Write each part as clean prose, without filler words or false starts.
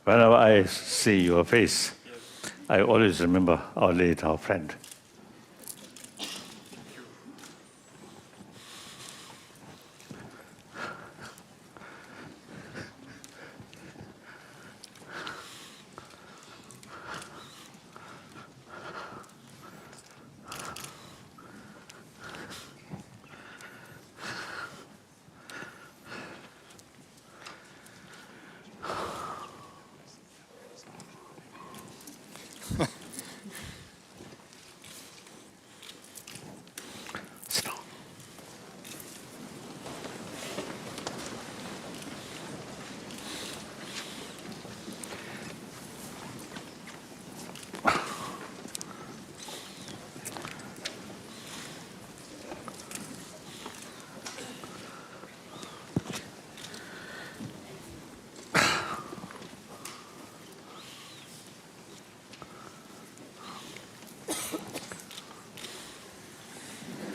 Whenever I see your face, I always remember our late, our friend.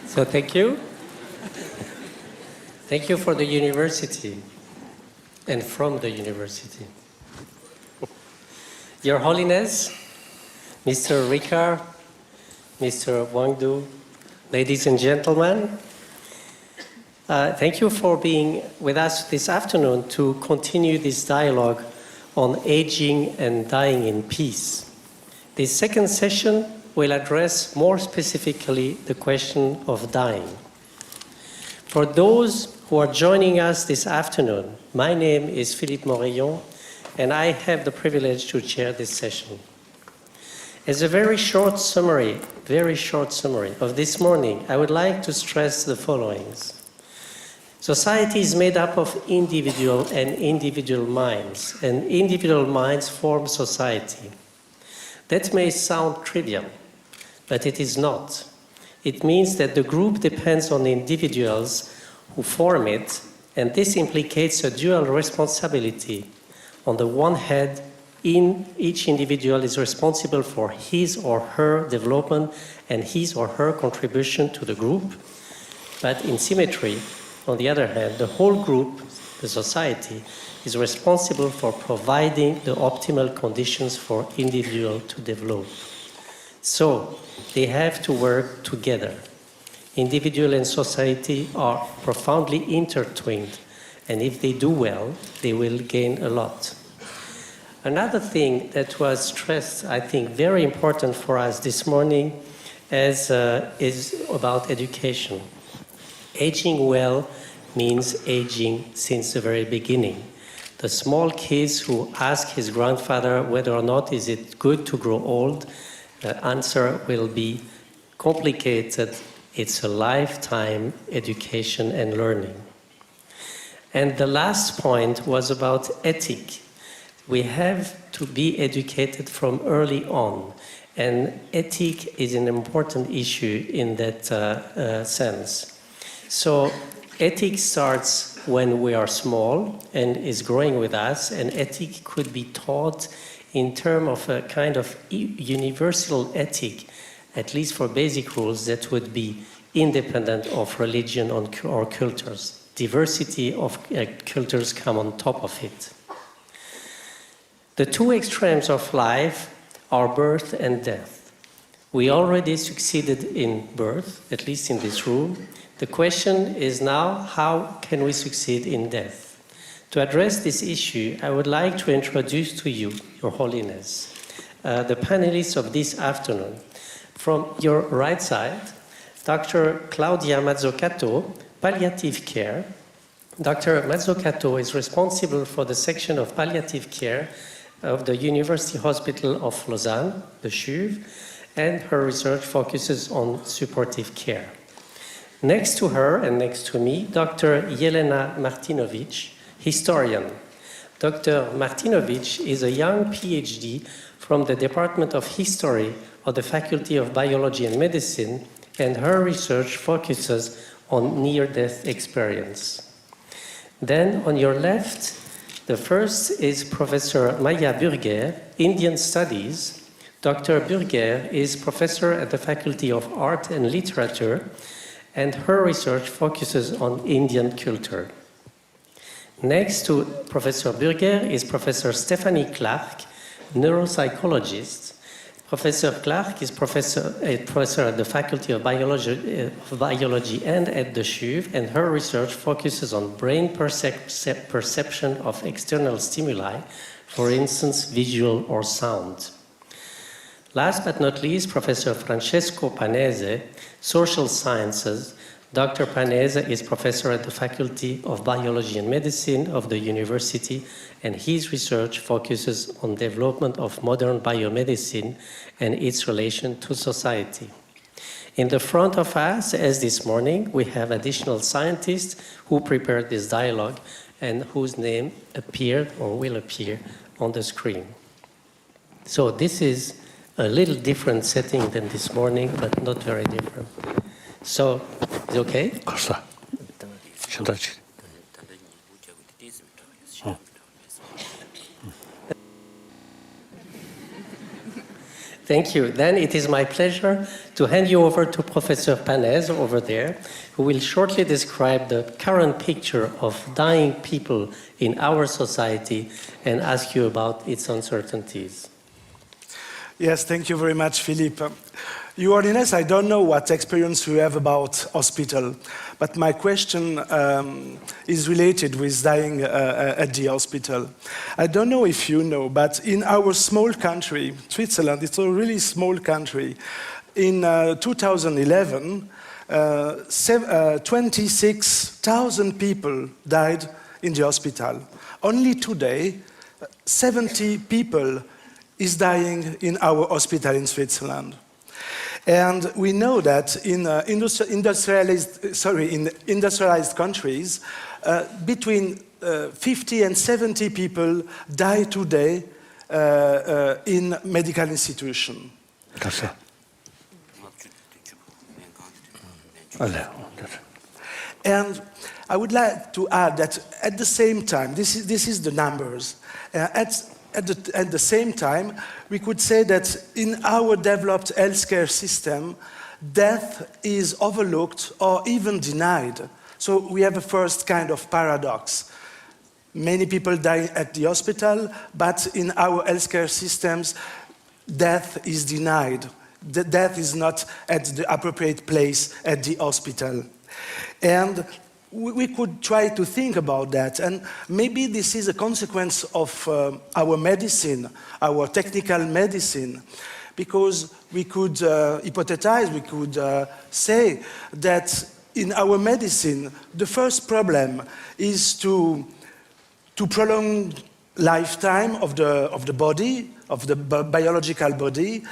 So thank you. Thank you for the university and from the university. Your Holiness, Mr. Ricard, Mr. Wangdu, ladies and gentlemen, thank you for being with us this afternoon to continue this dialogue on aging and dying in peace. This second session will address more specifically the question of dying. For those who are joining us this afternoon, my name is Philippe Morillon, and I have the privilege to chair this session. As a very short summary of this morning, I would like to stress the following. Society is made up of individual minds, and individual minds form society. That may sound trivial, but it is not. It means that the group depends on the individuals who form it, and this implicates a dual responsibility. On the one hand, each individual is responsible for his or her development and his or her contribution to the group, but in symmetry, on the other hand, the whole group, the society, is responsible for providing the optimal conditions for individual to develop. So, they have to work together. Individual and society are profoundly intertwined, and if they do well, they will gain a lot. Another thing that was stressed, I think, very important for us this morning is about education. Aging well means aging since the very beginning. The small kids who ask his grandfather whether or not is it good to grow old, the answer will be complicated. It's a lifetime education and learning. And the last point was about ethic. We have to be educated from early on, and ethic is an important issue in that sense. So ethic starts when we are small and is growing with us, and ethic could be taught in terms of a kind of universal ethic, at least for basic rules that would be independent of religion or cultures. Diversity of cultures come on top of it. The two extremes of life are birth and death. We already succeeded in birth, at least in this room. The question is now, how can we succeed in death? To address this issue, I would like to introduce to you, Your Holiness, the panelists of this afternoon. From your right side, Dr. Claudia Mazzocato, Palliative Care. Dr. Mazzocato is responsible for the section of palliative care of the University Hospital of Lausanne, the CHUV, and her research focuses on supportive care. Next to her and next to me, Dr. Jelena Martinovic, historian. Dr. Martinovic is a young PhD from the Department of History of the Faculty of Biology and Medicine, and her research focuses on near-death experience. Then, on your left, the first is Professor Maya Burger, Indian Studies. Dr. Burger is professor at the Faculty of Art and Literature, and her research focuses on Indian culture. Next to Professor Burger is Professor Stephanie Clark, neuropsychologist. Professor Clark is professor at the Faculty of Biology and at the CHUV, and her research focuses on brain perception of external stimuli, for instance, visual or sound. Last but not least, Professor Francesco Panese, Social Sciences. Dr. Panese is professor at the Faculty of Biology and Medicine of the university, and his research focuses on development of modern biomedicine and its relation to society. In the front of us, as this morning, we have additional scientists who prepared this dialogue and whose name appeared or will appear on the screen. So this is a little different setting than this morning, but not very different. So, is it okay? Thank you. Then it is my pleasure to hand you over to Professor Panez over there, who will shortly describe the current picture of dying people in our society and ask you about its uncertainties. Yes, thank you very much, Philippe. Your Holiness, I don't know what experience you have about hospital, but my question is related with dying at the hospital. I don't know if you know, but in our small country, Switzerland, it's a really small country. In 2011, 26,000 people died in the hospital. Only today, 70 people is dying in our hospital in Switzerland. And we know that in industrialized countries, between 50 and 70 people die today in medical institutions. And I would like to add that at the same time, this is the numbers, at the same time, we could say that in our developed healthcare system, death is overlooked or even denied. So we have a first kind of paradox. Many people die at the hospital, but in our healthcare systems, death is denied. The death is not at the appropriate place at the hospital. And we could try to think about that, and maybe this is a consequence of our medicine, our technical medicine, because we could hypothesize, we could say that in our medicine, the first problem is to prolong lifetime of the body, of the biological body,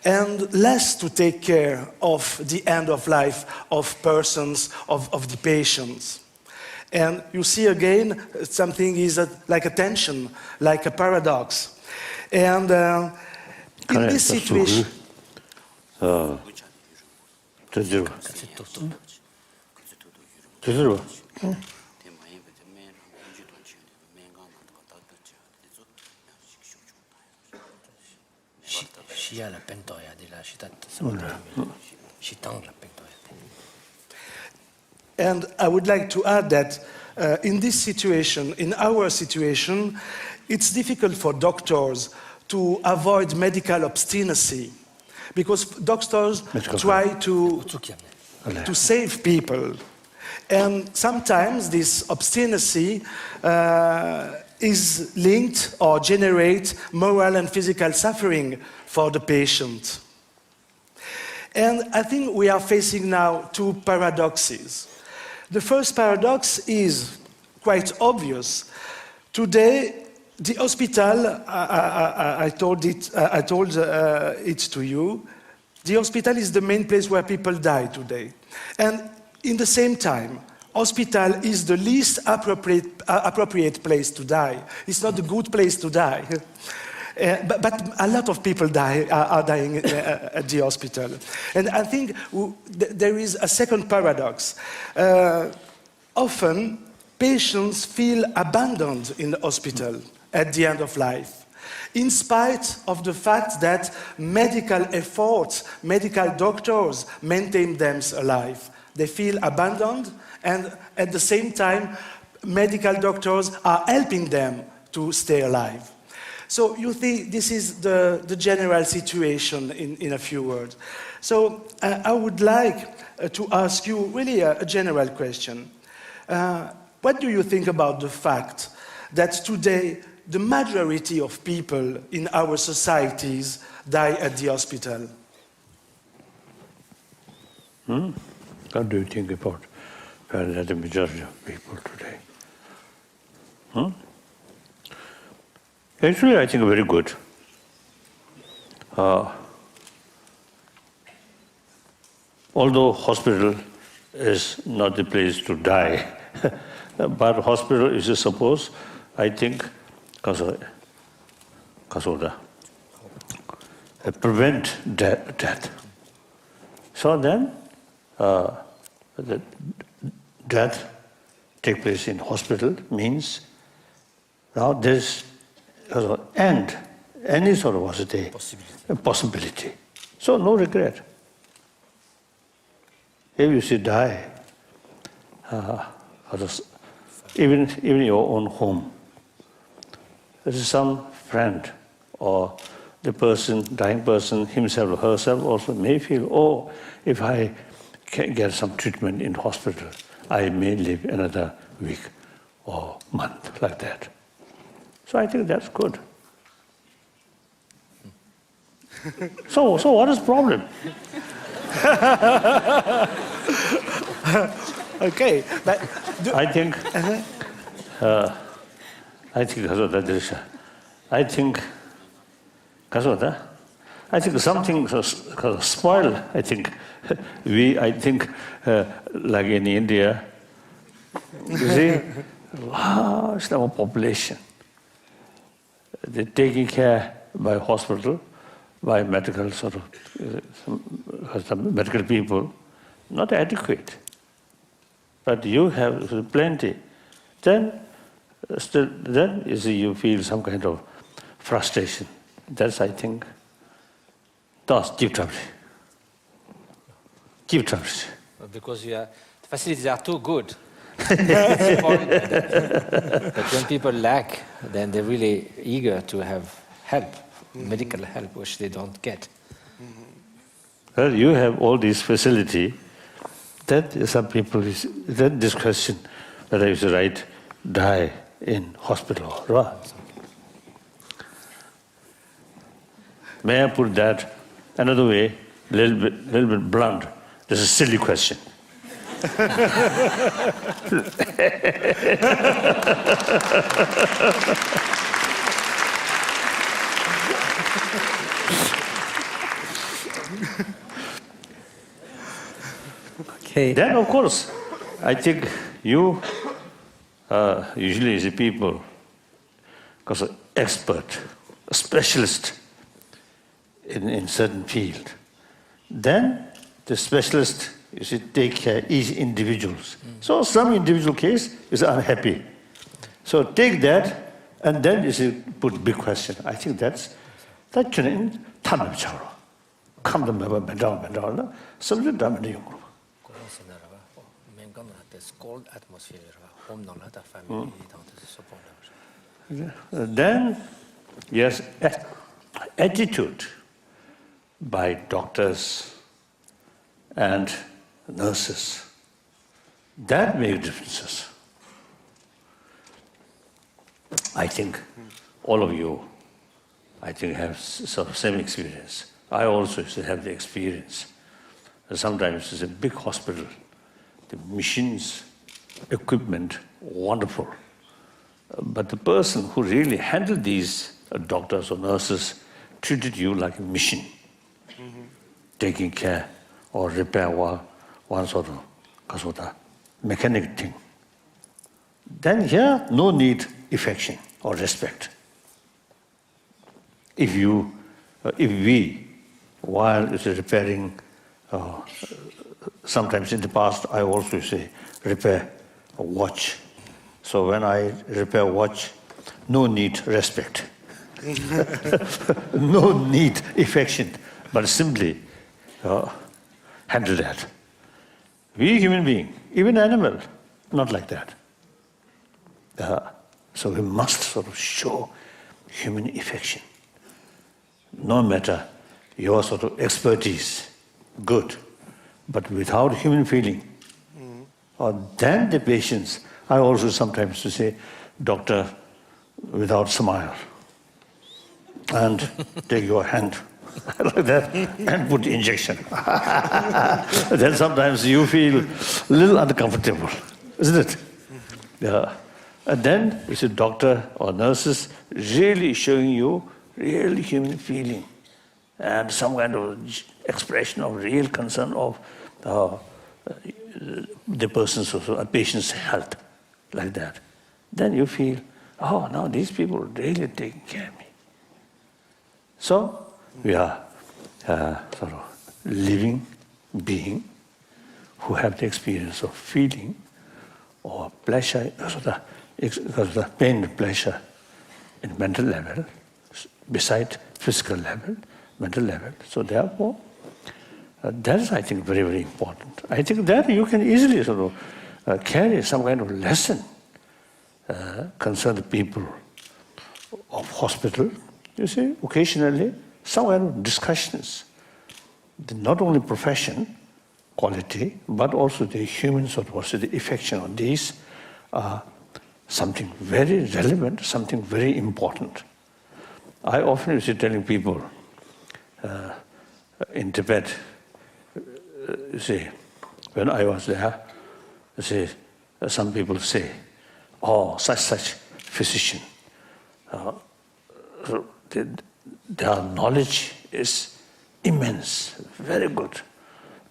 and less to take care of the end of life of persons, of the patients. And you see again, something is like a tension, like a paradox. And in this situation... And I would like to add that in this situation, in our situation, it's difficult for doctors to avoid medical obstinacy, because doctors try to save people. And sometimes this obstinacy is linked or generates moral and physical suffering for the patient. And I think we are facing now two paradoxes. The first paradox is quite obvious. Today, the hospital, I told it to you, the hospital is the main place where people die today. And in the same time, hospital is the least appropriate place to die. It's not a good place to die. But a lot of people are dying at the hospital. And I think there is a second paradox. Often, patients feel abandoned in the hospital at the end of life, in spite of the fact that medical efforts, medical doctors maintain them alive. They feel abandoned, and at the same time, medical doctors are helping them to stay alive. So you think this is the general situation in a few words. So I would like to ask you really a general question. What do you think about the fact that today the majority of people in our societies die at the hospital? What do you think about the majority of people today? Actually, I think very good. Although hospital is not the place to die, but hospital is suppose, I think, prevent death. So then, the death take place in hospital means now there's end any sort of possibility. So no regret. If you see die, even your own home, there's some friend or the person, dying person himself or herself also may feel, oh, if I can get some treatment in hospital, I may live another week or month like that. So I think that's good. So what is the problem? Okay, but I think something spoiled. I think like in India, you see, large number of population. They're taking care by hospital, by medical medical people, not adequate. But you have plenty. Then you see, you feel some kind of frustration. That's, I think, that's keep trouble. Keep trouble. Because the facilities are too good. But when people lack, then they're really eager to have help, medical help, which they don't get. Well, you have all these facility. That some people this question whether you should die in hospital, right? May I put that another way, little bit blunt? This is a silly question. Okay. Then, of course, I think you usually as a people, because an expert, a specialist in certain field, then the specialist you should take care each individuals. So some individual case is unhappy. So take that and then you should put big question. I think that's in Tanamcharo. Come to Medal, something done in Cold atmosphere, family. Then, yes, attitude by doctors and nurses, that makes differences. I think all of you, I think, have sort of same experience. I also used to have the experience. Sometimes it's a big hospital, the machines, equipment, wonderful. But the person who really handled these doctors or nurses treated you like a machine, taking care or repair one sort of kasota. mechanic thing. Then here, no need affection or respect. If we, while repairing, sometimes in the past I also say repair a watch. So when I repair a watch, no need respect, no need affection, but simply handle that. We human being, even animal, not like that. So we must sort of show human affection. No matter your sort of expertise, good, but without human feeling, or then the patients, I also sometimes say, doctor, without smile, and take your hand like that and put injection. Then sometimes you feel a little uncomfortable, isn't it? Yeah. And then it's a doctor or nurses really showing you real human feeling and some kind of expression of real concern of the person's or a patient's health, like that. Then you feel, oh, now these people are really taking care of me. So we are sort of living being who have the experience of feeling or pleasure, because of the pain and pleasure in mental level, beside physical level, mental level. So therefore, that is, I think, very, very important. I think that you can easily sort of carry some kind of lesson concerning people of hospital. You see, occasionally, some kind of discussions. Not only profession, quality, but also the human sort of also the affection on these are something very relevant, something very important. I often used to telling people in Tibet, you see, when I was there, you see, some people say, oh, such physician, their knowledge is immense, very good,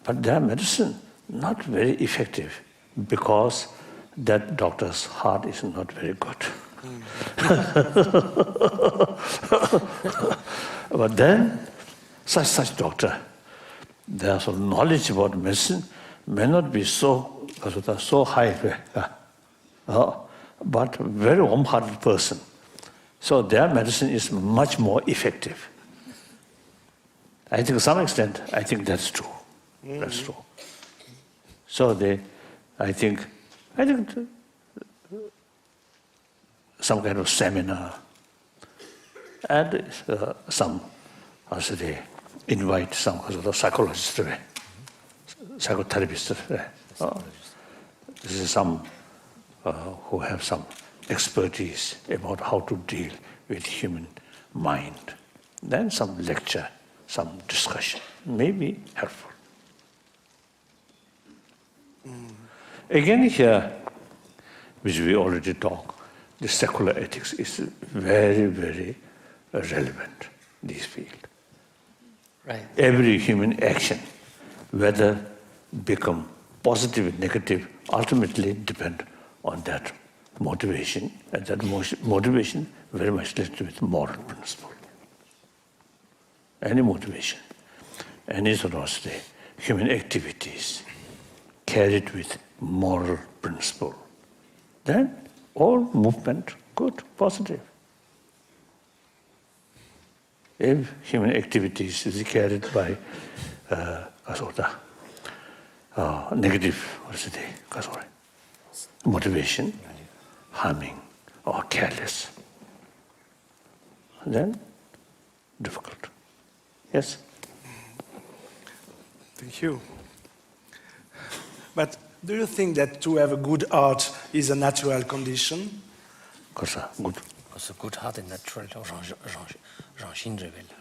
but their medicine not very effective because that doctor's heart is not very good. But then, such doctor, their sort of knowledge about medicine may not be so high, but very warm-hearted person. So their medicine is much more effective. I think to some extent, I think that's true. That's true. So I think some kind of seminar and some, also they invite some sort of psychologist, psychotherapist. This is some who have some expertise about how to deal with human mind. Then some lecture, some discussion may be helpful. Again here, which we already talked, the secular ethics is very, very relevant, this field. Right. Every human action, whether become positive or negative, ultimately depend on that motivation, and that motivation very much linked with moral principle. Any motivation, any sort of human activities carried with moral principle, then all movement good, positive. If human activities is carried by negative motivation, harming or careless, then difficult. Yes? Thank you. But do you think that to have a good art is a natural condition? Good. Also good heart and natural, 让心这边的。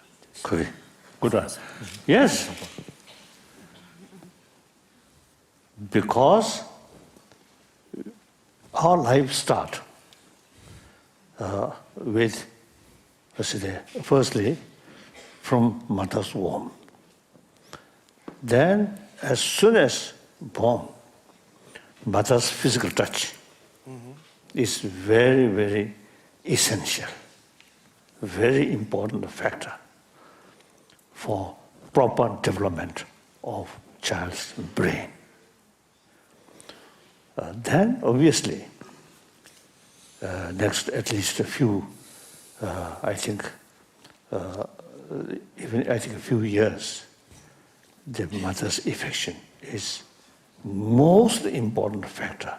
可以 Good one. Yes. Because our lives start with, firstly, from mother's womb. Then, as soon as born, mother's physical touch is very, very essential, very important factor for proper development of child's brain. Then, obviously, next at least a few, I think a few years, the mother's affection is most important factor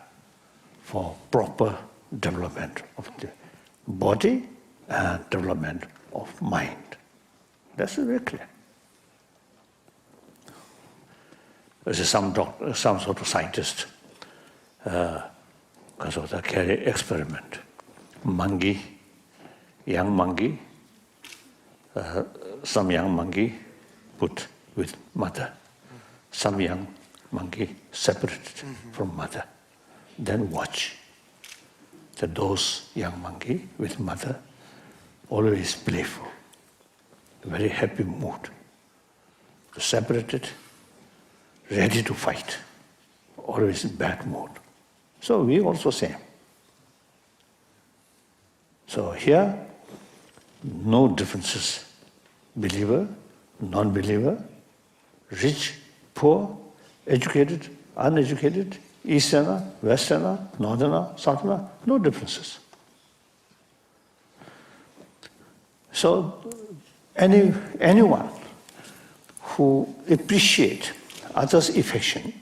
for proper development of the body and development of mind. That's very clear. There's some sort of scientist, because of the carry experiment. Young monkey, some young monkey put with mother, some young monkey separated from mother. Then watch that those young monkey with mother always playful, very happy mood, separated, ready to fight, always in bad mood. So we also same. So here, no differences, believer, non-believer, rich, poor, educated, uneducated, Easterner, Westerner, Northerner, Southerner, no differences. So anyone who appreciates others' affection,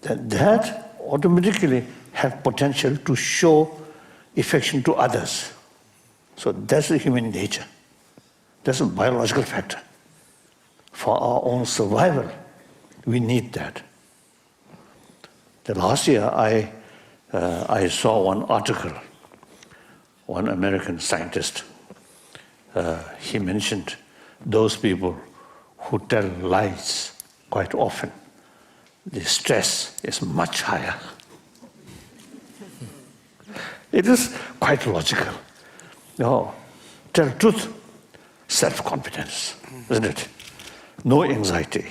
that automatically have potential to show affection to others. So that's the human nature. That's a biological factor. For our own survival, we need that. The last year, I saw one article, one American scientist. He mentioned those people who tell lies quite often. The stress is much higher. It is quite logical. No, tell truth, self-confidence, isn't it? No anxiety.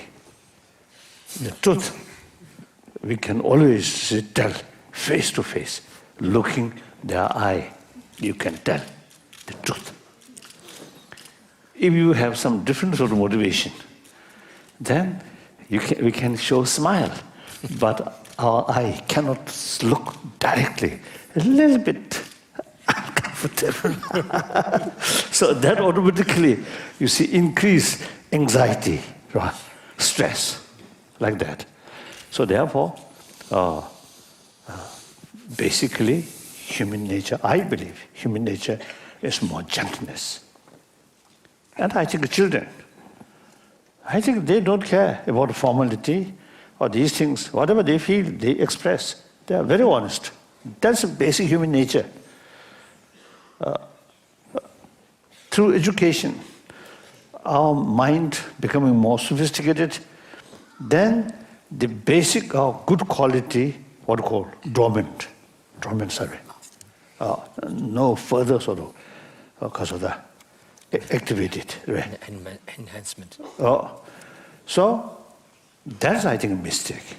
The truth, we can always tell face to face, looking their eye, you can tell the truth. If you have some different sort of motivation, then we can show smile, but our eye cannot look directly, a little bit uncomfortable. So that automatically, you see, increase anxiety, right? Stress, like that. So therefore, basically, human nature, I believe, human nature is more gentleness. And I think the children, I think they don't care about formality or these things. Whatever they feel, they express. They are very honest. That's a basic human nature. Through education, our mind becoming more sophisticated, then the basic good quality, what we call dormant survey. No further sort of, because of that, activated. Right? Enhancement. So that's, I think, a mistake.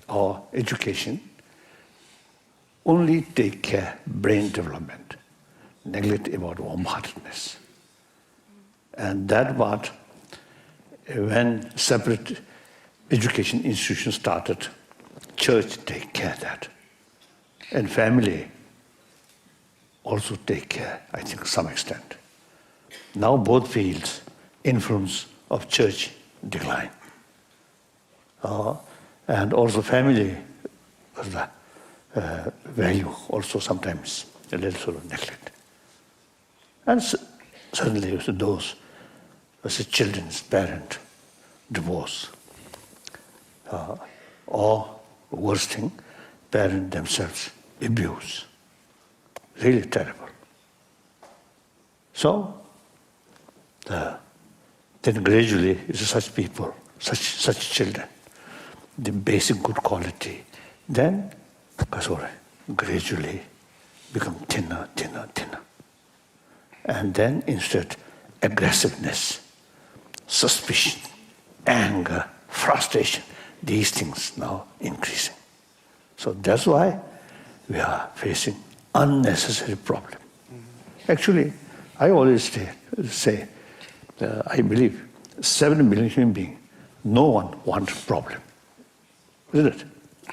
Our education only take care brain development, neglect about warm-heartedness. And that part, when separate education institutions started, church take care of that. And family also take care, I think, to some extent. Now both fields, influence of church decline. And also family value also sometimes a little sort of neglect. And certainly those as a children's parent divorce, or worst thing, parent themselves abuse. Really terrible. So then gradually such people, such children, the basic good quality, then gradually become thinner. And then instead aggressiveness, suspicion, anger, frustration, these things now increasing. So that's why we are facing unnecessary problem. Actually, I always say I believe 7 million human beings, no one wants problem. Isn't it?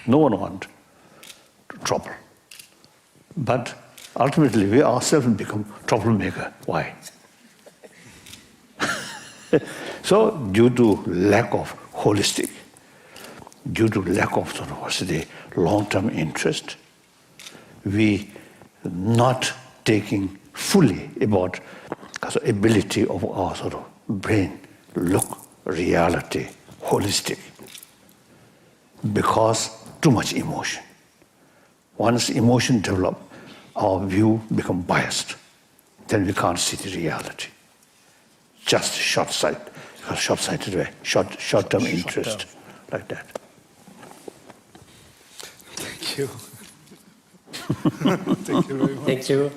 No one wants trouble. But ultimately, we ourselves become troublemaker. Why? So, due to lack of holistic, due to lack of sort of what's the long-term interest, we not taking fully about the ability of our sort of brain look reality holistic, because too much emotion. Once emotion develop, our view become biased. Then we can't see the reality. Just short-sighted way, short-term interest, like that. Thank you. Thank you very much. Thank you.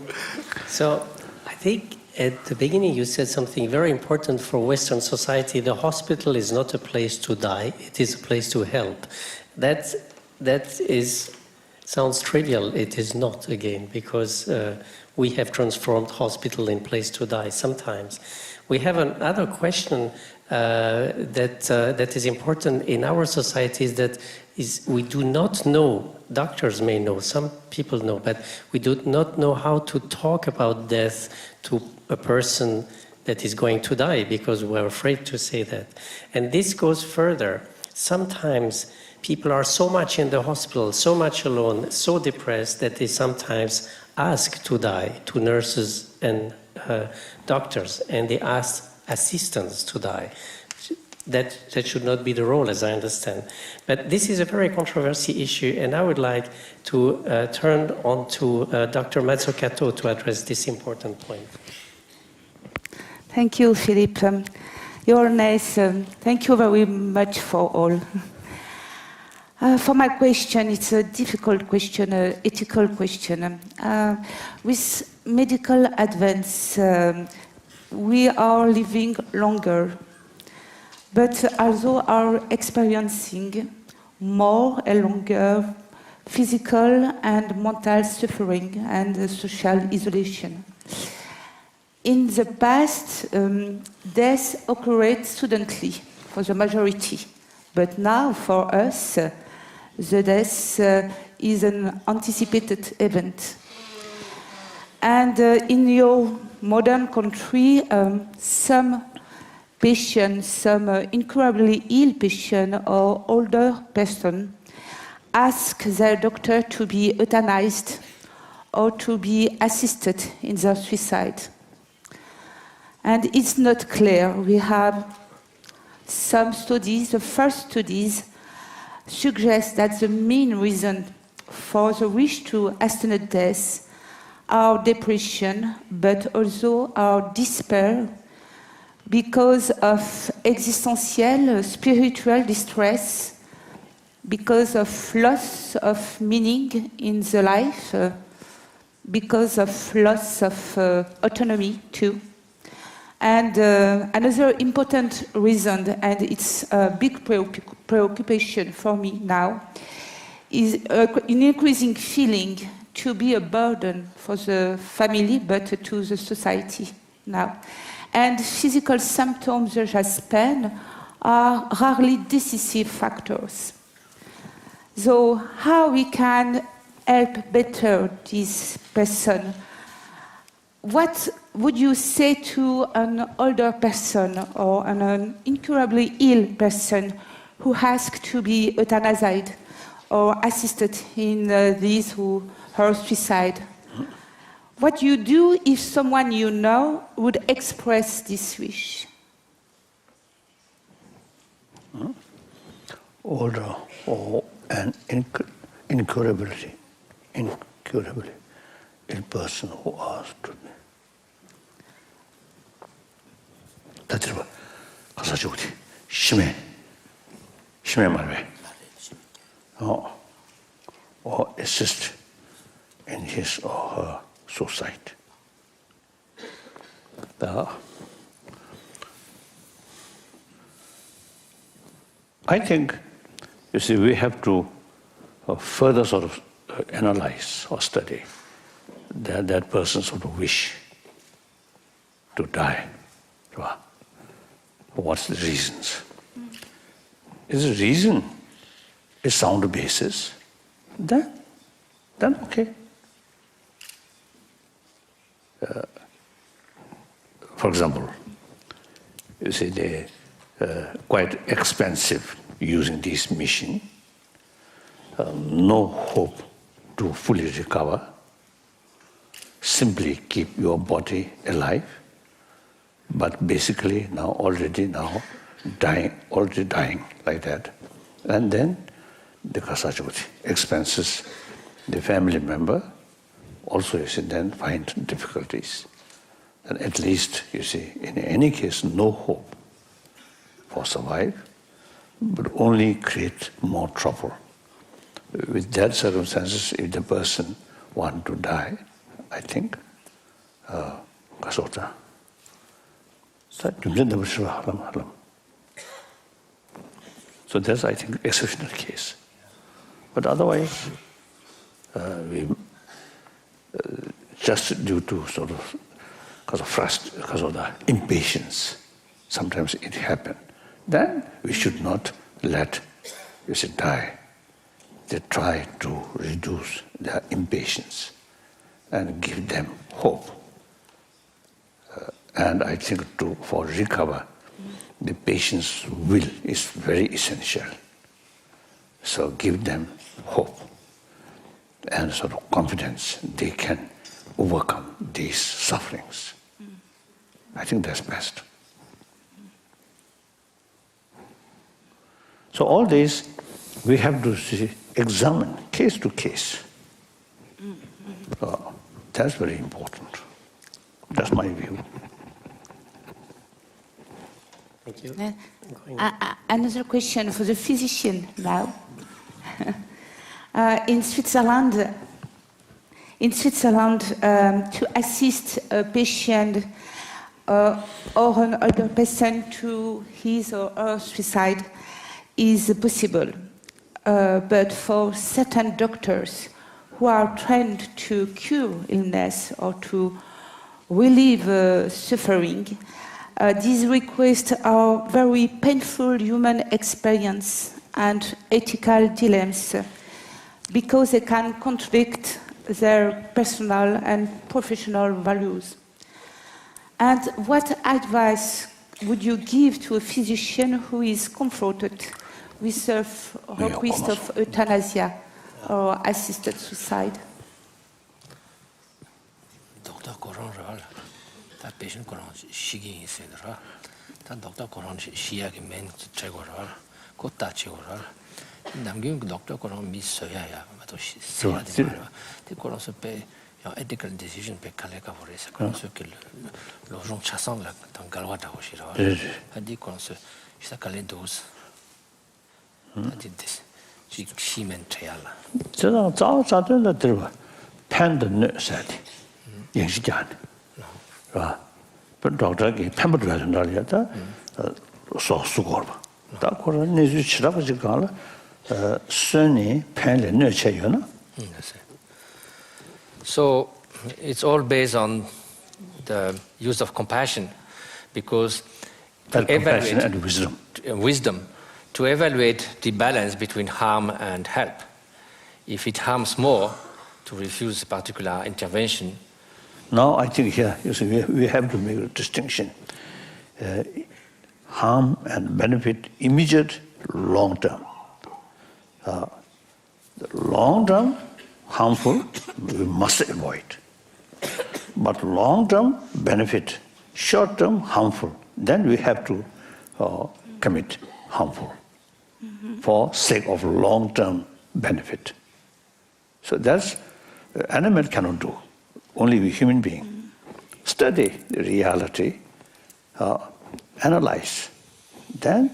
So I think at the beginning you said something very important for Western society. The hospital is not a place to die, it is a place to help. That sounds trivial. It is not, again, because we have transformed hospital in place to die sometimes. We have another question that is important in our societies, that is we do not know, doctors may know, some people know, but we do not know how to talk about death to a person that is going to die, because we're afraid to say that. And this goes further. Sometimes people are so much in the hospital, so much alone, so depressed, that they sometimes ask to die to nurses and doctors, and they ask assistants to die. That should not be the role, as I understand. But this is a very controversial issue, and I would like to turn on to Dr. Mazzucato to address this important point. Thank you, Philippe. Your Highness, thank you very much for all. For my question, it's a difficult question, an ethical question. With medical advance, we are living longer, but also are experiencing more and longer physical and mental suffering and social isolation. In the past, death occurred suddenly for the majority, but now for us, the death is an anticipated event. And in your modern country, some patients, some incurably ill patients or older person ask their doctor to be euthanized or to be assisted in their suicide. And it's not clear. We have some studies, the first studies suggest that the main reason for the wish to hasten death are depression, but also our despair because of existential, spiritual distress, because of loss of meaning in the life, because of loss of autonomy too. And another important reason, and it's a big preoccupation for me now, is an increasing feeling to be a burden for the family, but to the society now. And physical symptoms such as pain are rarely decisive factors. So how we can help better this person? What would you say to an older person or an incurably ill person who asks to be euthanized or assisted in this or her suicide? What you do if someone you know would express this wish? Older or an incurably ill person who asked to be. 다들 가서 저기 심해 말해. Or assist in his or her suicide. I think you see, we have to further sort of analyze or study that person's sort of wish to die. What's the reasons? Is the reason a sound basis? Then okay. For example, you see they're quite expensive using this machine. No hope to fully recover. Simply keep your body alive, but basically already dying like that. And then because such expenses, the family member also, you see, then find difficulties. And at least, you see, in any case, no hope for survive, but only create more trouble. With that circumstances, if the person want to die, I think, kasota. So that's, I think, exceptional case. But otherwise, we just due to sort of because of the impatience, sometimes it happens. Then we should not let die. They try to reduce their impatience and give them hope. And I think for recover, the patient's will is very essential. So give them hope and sort of confidence they can overcome these sufferings. I think that's best. So all this, we have to examine case to case. That's very important. That's my view. Thank you. Another question for the physician now. In Switzerland, to assist a patient or an older person to his or her suicide is possible. But for certain doctors who are trained to cure illness or to relieve suffering, these requests are very painful human experience and ethical dilemmas because they can contradict their personal and professional values. And what advice would you give to a physician who is confronted with a request of euthanasia or assisted suicide? Doctor Koran 다 patient Koran 시기 있으더라. 다 Doctor Koran 시야기 맨 최고라. 곧다 최고라. 남긴 Doctor Koran 미서야야. 맞도 시야 되는 Koran서 배 ethical decision 배 칼레가 버려서 Koran서 길 로종 차상라 당갈와다 오시라. 한디 Koran서 시작할래 도스. 한디 this 시면 돼야라. 저는 자자들 들어 팬드 사디. 얘기잖아. 봐. doctor에게 팬을 줘야 된다리다. 소수고 봐. 다 그런 내주 치라고지 가라. 선이 팬을 넣쳐요나. So it's all based on the use of compassion, because to compassion and wisdom to evaluate the balance between harm and help. If it harms more, to refuse a particular intervention. Now I think here you see, we have to make a distinction. Harm and benefit, immediate, long term. The long term, harmful, we must avoid. But long term, benefit, short term, harmful, then we have to commit harmful for sake of long term benefit. So that's animal cannot do. Only we human being study the reality, analyze, then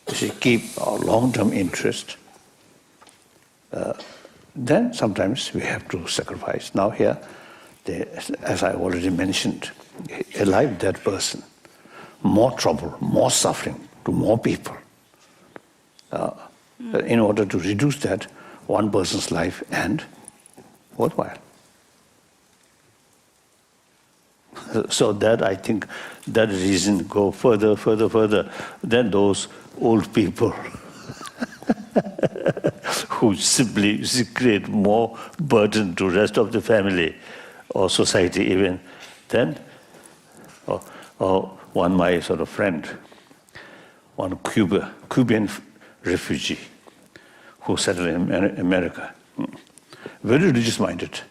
you see, keep our long-term interest. Then sometimes we have to sacrifice. Now here, as I already mentioned, a life dead person, more trouble, more suffering to more people. in order to reduce that one person's life and worthwhile. So that, I think, that reason go further than those old people who simply create more burden to rest of the family or society even. Then, or one my sort of friend, one Cuban refugee who settled in America, very religious-minded.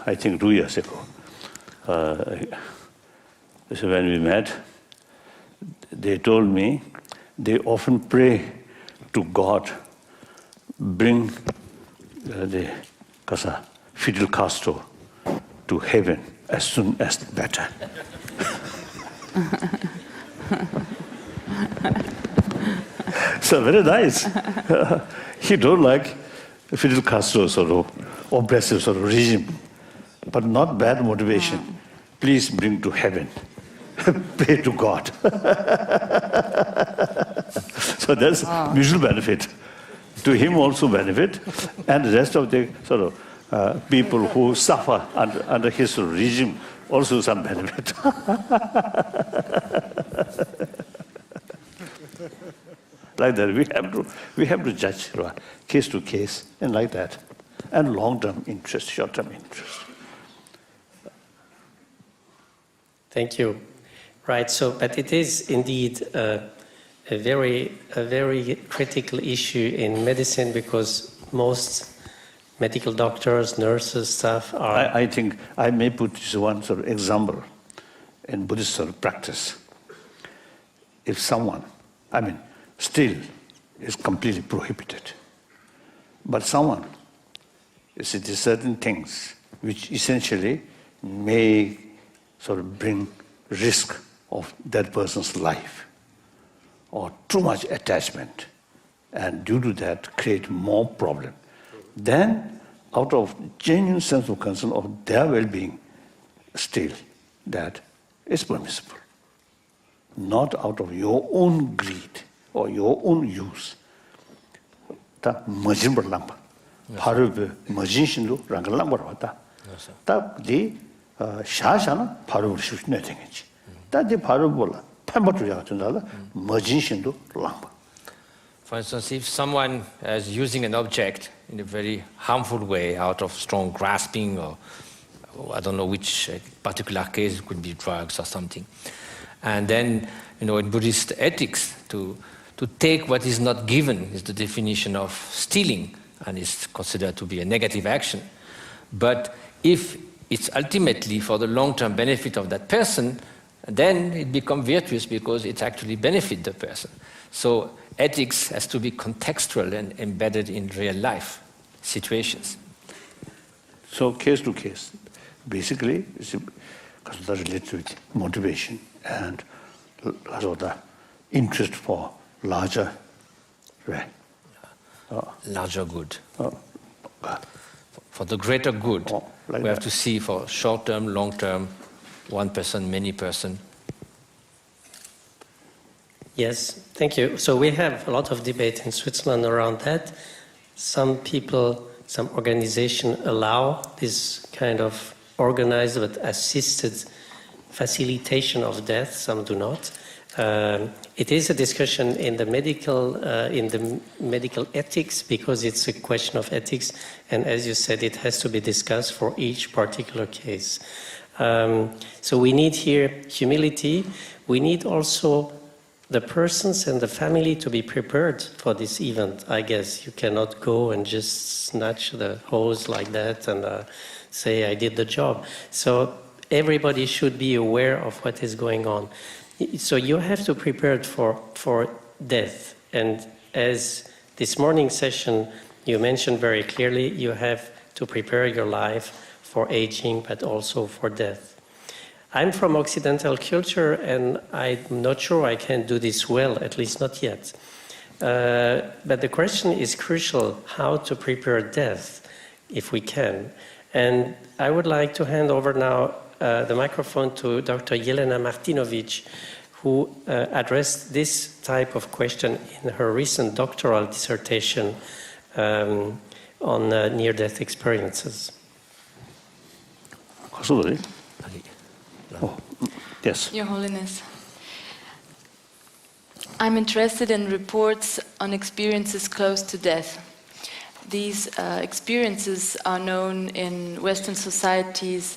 I think 2 years ago. So when we met, they told me they often pray to God, bring the Fidel Castro to heaven as soon as better. So very nice. He don't like Fidel Castro sort of oppressive sort of regime, but not bad motivation. Please bring to heaven. Pray to God. So that's mutual benefit. To him also benefit, and the rest of the sort of people who suffer under his regime also some benefit. Like that, we have to judge case to case, and like that, and long-term interest, short-term interest. Thank you. Right. So, but it is indeed a very critical issue in medicine, because most medical doctors, nurses, staff are. I think I may put this one sort of example in Buddhist sort of practice. If someone, still is completely prohibited, but someone, you see, there's certain things which essentially may sort of bring risk of that person's life, or too much attachment, and due to that create more problem. Then, out of genuine sense of concern of their well-being, still that is permissible. Not out of your own greed or your own use. Ta majin berlamba, paru majin shindu rangalang berwata. Ta di shashana paru bershusne tengenji. Ta di paru bola pembatu ya tundala majin shindu lamba. For instance, if someone is using an object in a very harmful way, out of strong grasping, or I don't know which particular case, it could be drugs or something, and then, in Buddhist ethics, to take what is not given is the definition of stealing, and is considered to be a negative action. But if it's ultimately for the long-term benefit of that person, then it becomes virtuous because it actually benefits the person. So ethics has to be contextual and embedded in real life situations. So case to case, basically, it's related with motivation and the interest for larger larger good. For the greater good, we have to see for short-term, long-term, one person, many person. Yes, thank you. So we have a lot of debate in Switzerland around that. Some people, some organizations allow this kind of organized but assisted facilitation of death. Some do not. It is a discussion in the medical ethics, because it's a question of ethics, and as you said, it has to be discussed for each particular case. So we need here humility. We need also the persons and the family to be prepared for this event. I guess you cannot go and just snatch the hose like that and say, I did the job. So everybody should be aware of what is going on. So you have to prepare for death. And as this morning session, you mentioned very clearly, you have to prepare your life for aging, but also for death. I'm from Occidental culture, and I'm not sure I can do this well, at least not yet. But the question is crucial, how to prepare death, if we can. And I would like to hand over now the microphone to Dr. Jelena Martinovic, who addressed this type of question in her recent doctoral dissertation on near-death experiences. Absolutely. Oh, yes. Your Holiness, I'm interested in reports on experiences close to death. These experiences are known in Western societies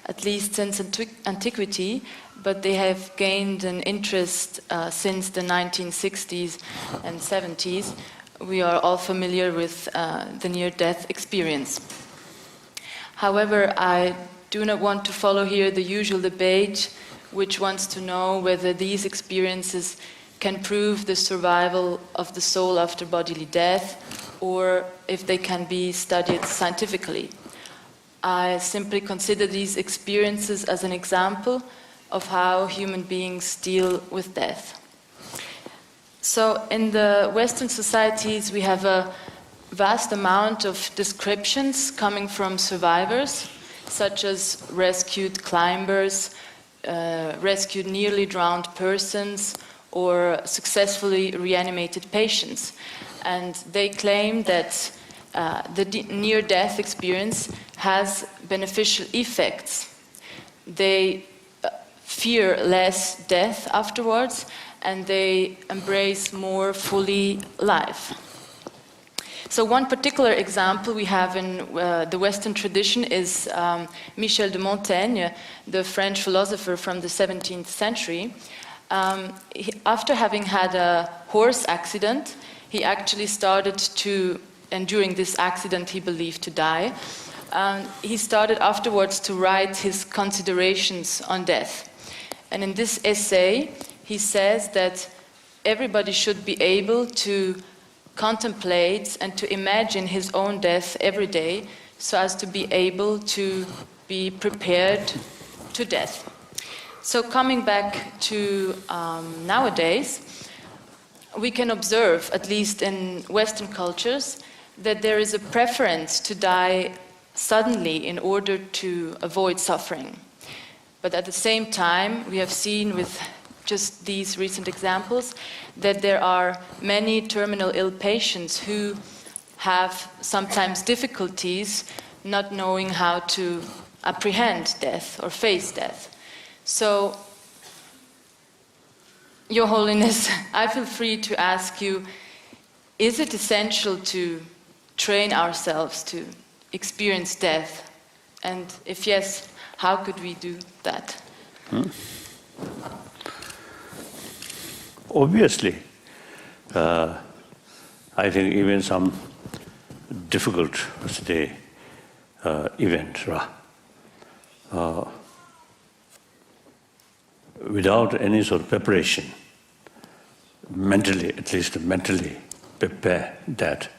at least since antiquity, but they have gained an interest since the 1960s and 70s. We are all familiar with the near-death experience. However, I do not want to follow here the usual debate, which wants to know whether these experiences can prove the survival of the soul after bodily death, or if they can be studied scientifically. I simply consider these experiences as an example of how human beings deal with death. So in the Western societies, we have a vast amount of descriptions coming from survivors, such as rescued climbers, rescued nearly drowned persons, or successfully reanimated patients. And they claim that the near-death experience has beneficial effects. They fear less death afterwards, and they embrace more fully life. So one particular example we have in the Western tradition is Michel de Montaigne, the French philosopher from the 17th century. After having had a horse accident, he actually started to, and during this accident he believed to die, he started afterwards to write his considerations on death. And in this essay, he says that everybody should be able to contemplate and to imagine his own death every day, so as to be able to be prepared to death. So coming back to nowadays, we can observe, at least in Western cultures, that there is a preference to die suddenly in order to avoid suffering. But at the same time, we have seen with just these recent examples that there are many terminal ill patients who have sometimes difficulties not knowing how to apprehend death or face death. So, Your Holiness, I feel free to ask you, is it essential to train ourselves to experience death? And if yes, how could we do that? Obviously, I think even some difficult, say, event, without any sort of preparation, mentally, at least mentally prepare that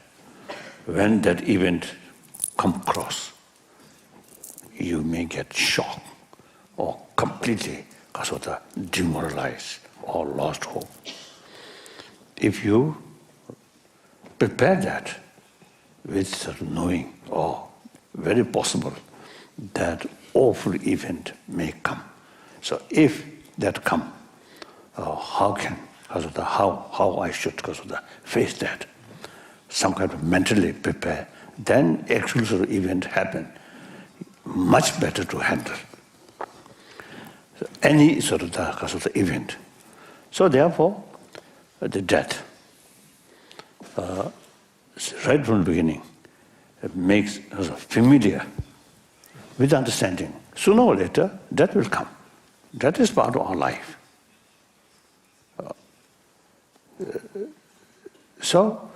when that event comes across, you may get shocked or completely demoralized or lost hope. If you prepare that with sort of knowing, very possible that awful event may come. So if that come, how I should face that, some kind of mentally prepare, then actual sort of event happen, much better to handle. So any sort of event. So therefore, the death, right from the beginning, makes us familiar with understanding. Sooner or later, that will come. That is part of our life. So,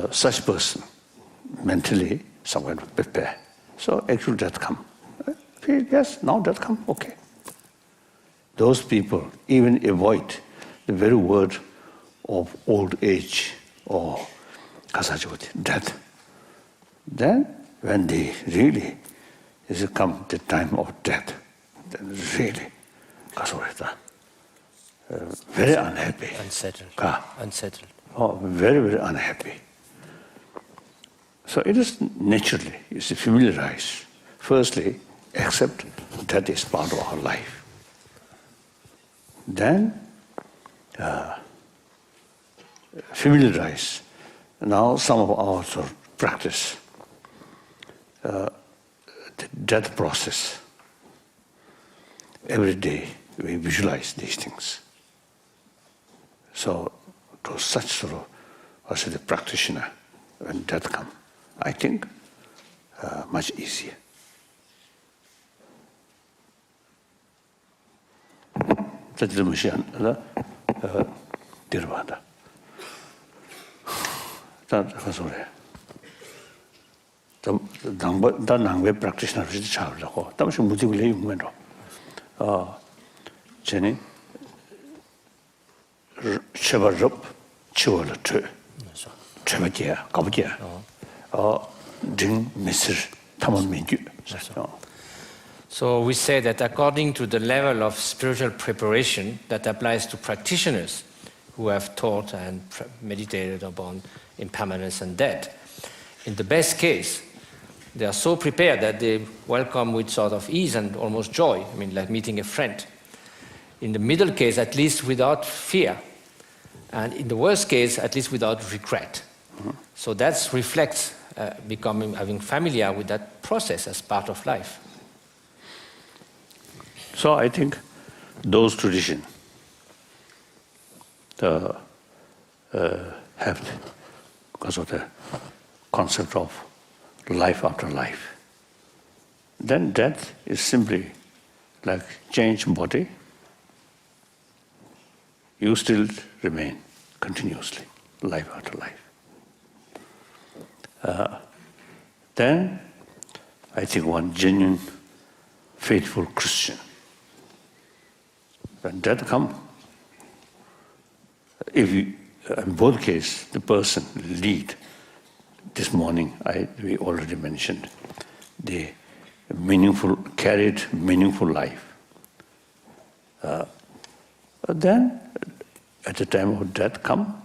such person mentally somewhat prepare. So actually that come. Yes, now that come, okay. Those people even avoid the very word of old age or death. Then when they really come the time of death, then really very unhappy. Unsettled. Unsettled. Very, very unhappy. So it is naturally, familiarize. Firstly, accept that is part of our life. Then familiarize. Now some of our sort of practice the death process. Every day we visualize these things. So to such sort of, also the practitioner, when death comes, I think much easier. That's the mission. Dirvada. That's all. The Nangwe practitioner is child. That was a multiple window. Jenny Chevarup, Chula, Chevakia, Kabukia, Ding Mr. Tamon Minju. So we say that according to the level of spiritual preparation that applies to practitioners who have taught and meditated upon impermanence and death, in the best case, they are so prepared that they welcome with sort of ease and almost joy, I mean, like meeting a friend. In the middle case, at least without fear. And in the worst case, at least without regret. Mm-hmm. So that reflects having familiar with that process as part of life. So I think those traditions have, because of the concept of life after life. Then death is simply like change body. You still remain continuously, life after life. Then I think one genuine, faithful Christian, when death comes, if you, in both cases, the person lead. This morning, we already mentioned the carried meaningful life. Then, at the time of death come,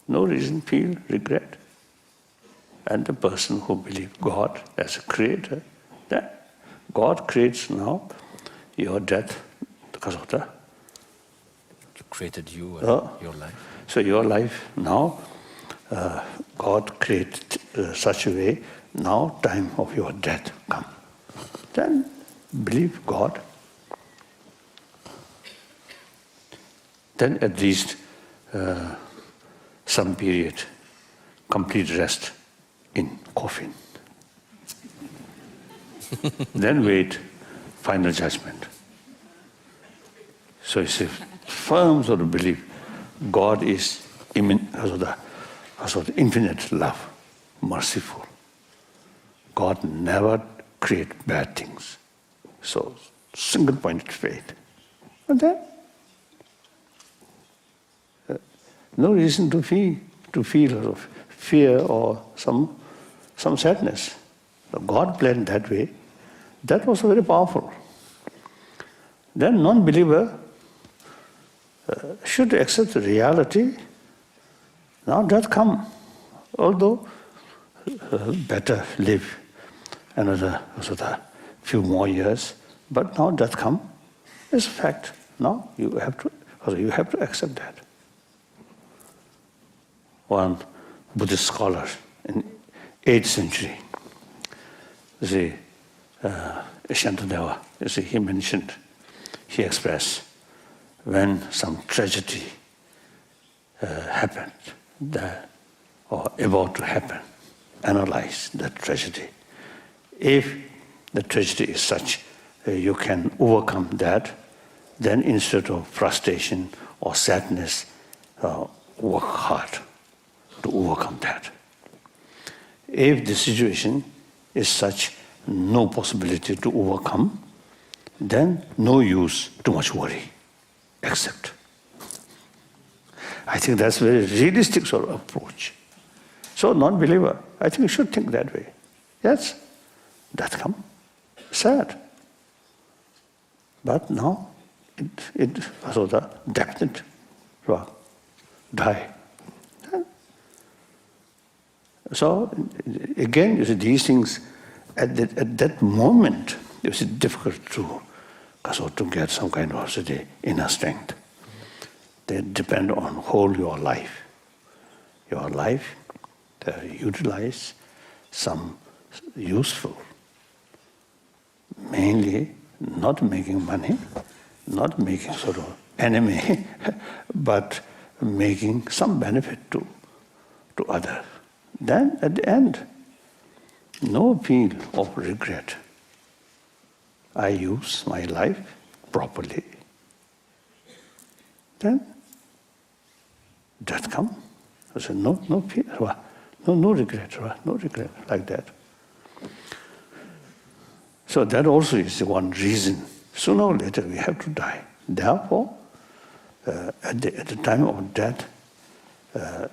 no reason feel regret. And the person who believes God as a creator, that God creates now your death because of the created you and your life. So your life now, God created such a way, now time of your death come. Then believe God. Then at least some period, complete rest in coffin. Then wait, final judgment. So it's a firm sort of belief. God is infinite love, merciful. God never create bad things. So single-pointed faith. And then no reason to feel fear or some sadness. God planned that way. That was very powerful. Then non-believer should accept the reality. Now death come, although better live another few more years, but now death come. It's a fact. Now you have to accept that. One Buddhist scholar in 8th century, Shantadeva, he mentioned, he expressed, when some tragedy happened, or about to happen, analyze that tragedy. If the tragedy is such you can overcome that, then instead of frustration or sadness, work hard to overcome that. If the situation is such no possibility to overcome, then no use too much worry, accept. I think that's a very realistic sort of approach. So non-believer, I think you should think that way. Yes, death come, sad. But now, it also definite, die. So again, you see, these things at that moment, it was difficult to get some kind of inner strength. they depend on whole your life. Your life, utilize some useful, mainly not making money, not making sort of enemy, but making some benefit to others. Then at the end, no feel of regret. I use my life properly. Then death comes. I said, no fear, no regret, no regret like that. So that also is the one reason. Sooner or later we have to die. Therefore, at the time of death,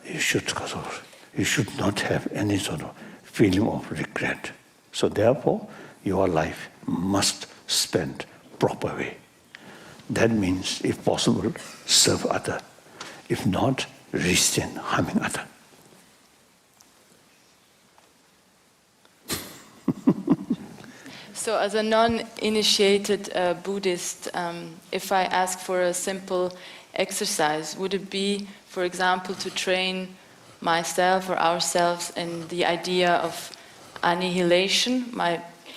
you should not have any sort of feeling of regret. So therefore, your life must spend proper way. That means, if possible, serve other. If not, resist harming other. So as a non-initiated Buddhist, if I ask for a simple exercise, would it be, for example, to train myself or ourselves in the idea of annihilation?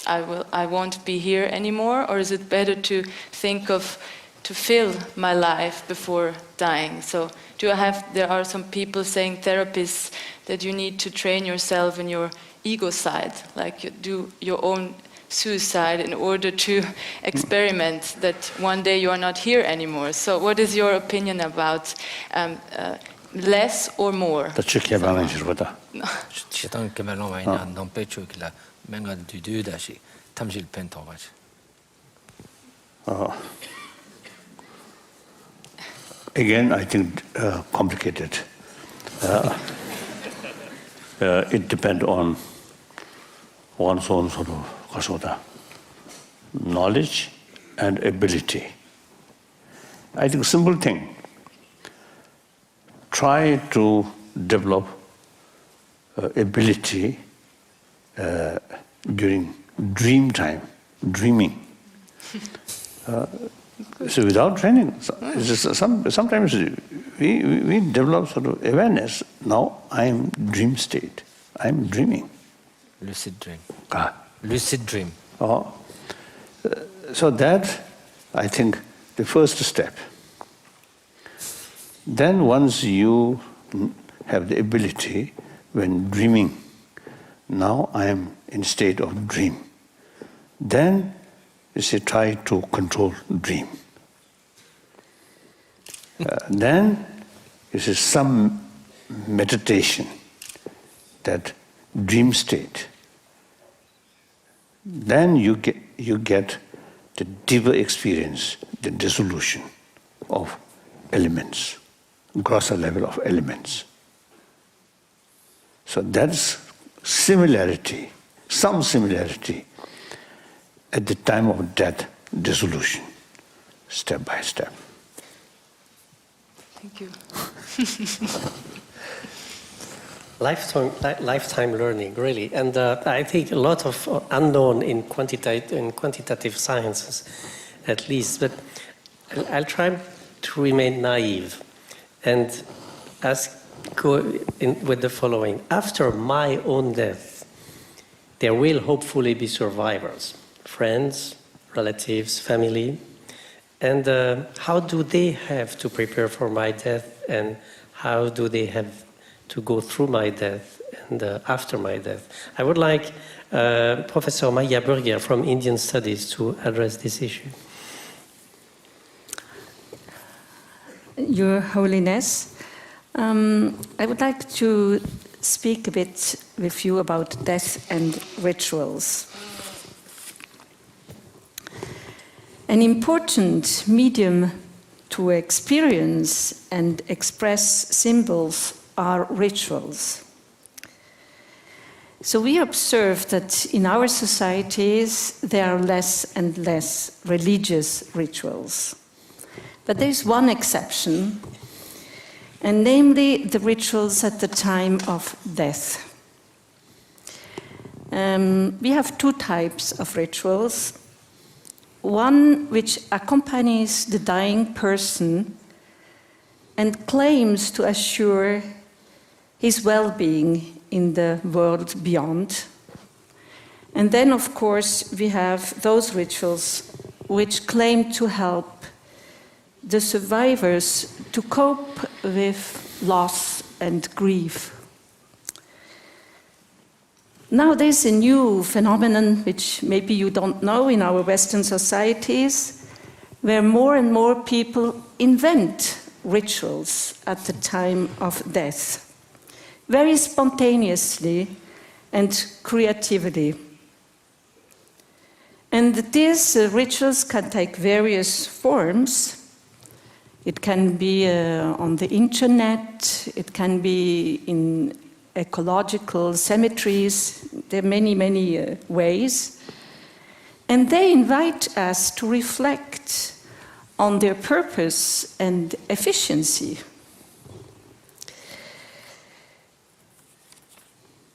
I won't be here anymore, or is it better to think of to fill my life before dying? So there are some people saying, therapists, that you need to train yourself in your ego side, like you do your own suicide in order to experiment that one day you are not here anymore. So what is your opinion about less or more? 시당 개발로 많이 안 빼주기라 뭔가 뒤뒤다시 탐실 펜터 가지. Again, I think complicated. It depends on one's own sort of knowledge and ability. I think simple thing. Try to develop ability during dream time, dreaming. So without training, sometimes we develop sort of awareness. Now I am dream state. I am dreaming. Lucid dream. Lucid dream. So that, I think, the first step. Then once you have the ability, when dreaming, now I am in state of dream. Then you say, try to control dream. Then you say some meditation, that dream state. Then you get the deeper experience, the dissolution of elements, grosser level of elements. So that's similarity, some similarity at the time of death, dissolution, step by step. Thank you. Lifetime learning, really. And I think a lot of unknown in quantitative sciences, at least. But I'll try to remain naive and go with the following. After my own death, there will hopefully be survivors, friends, relatives, family. And how do they have to prepare for my death, and how do they have to go through my death and after my death? I would like Professor Maya Burger from Indian Studies to address this issue. Your Holiness, I would like to speak a bit with you about death and rituals. An important medium to experience and express symbols are rituals. So we observe that in our societies there are less and less religious rituals. But there is one exception, and namely the rituals at the time of death. We have two types of rituals. One which accompanies the dying person and claims to assure his well-being in the world beyond. And then, of course, we have those rituals which claim to help the survivors to cope with loss and grief. Now there's a new phenomenon which maybe you don't know in our Western societies, where more and more people invent rituals at the time of death, very spontaneously and creatively. And these rituals can take various forms. It can be on the internet, it can be in ecological cemeteries. There are many, many ways. And they invite us to reflect on their purpose and efficiency.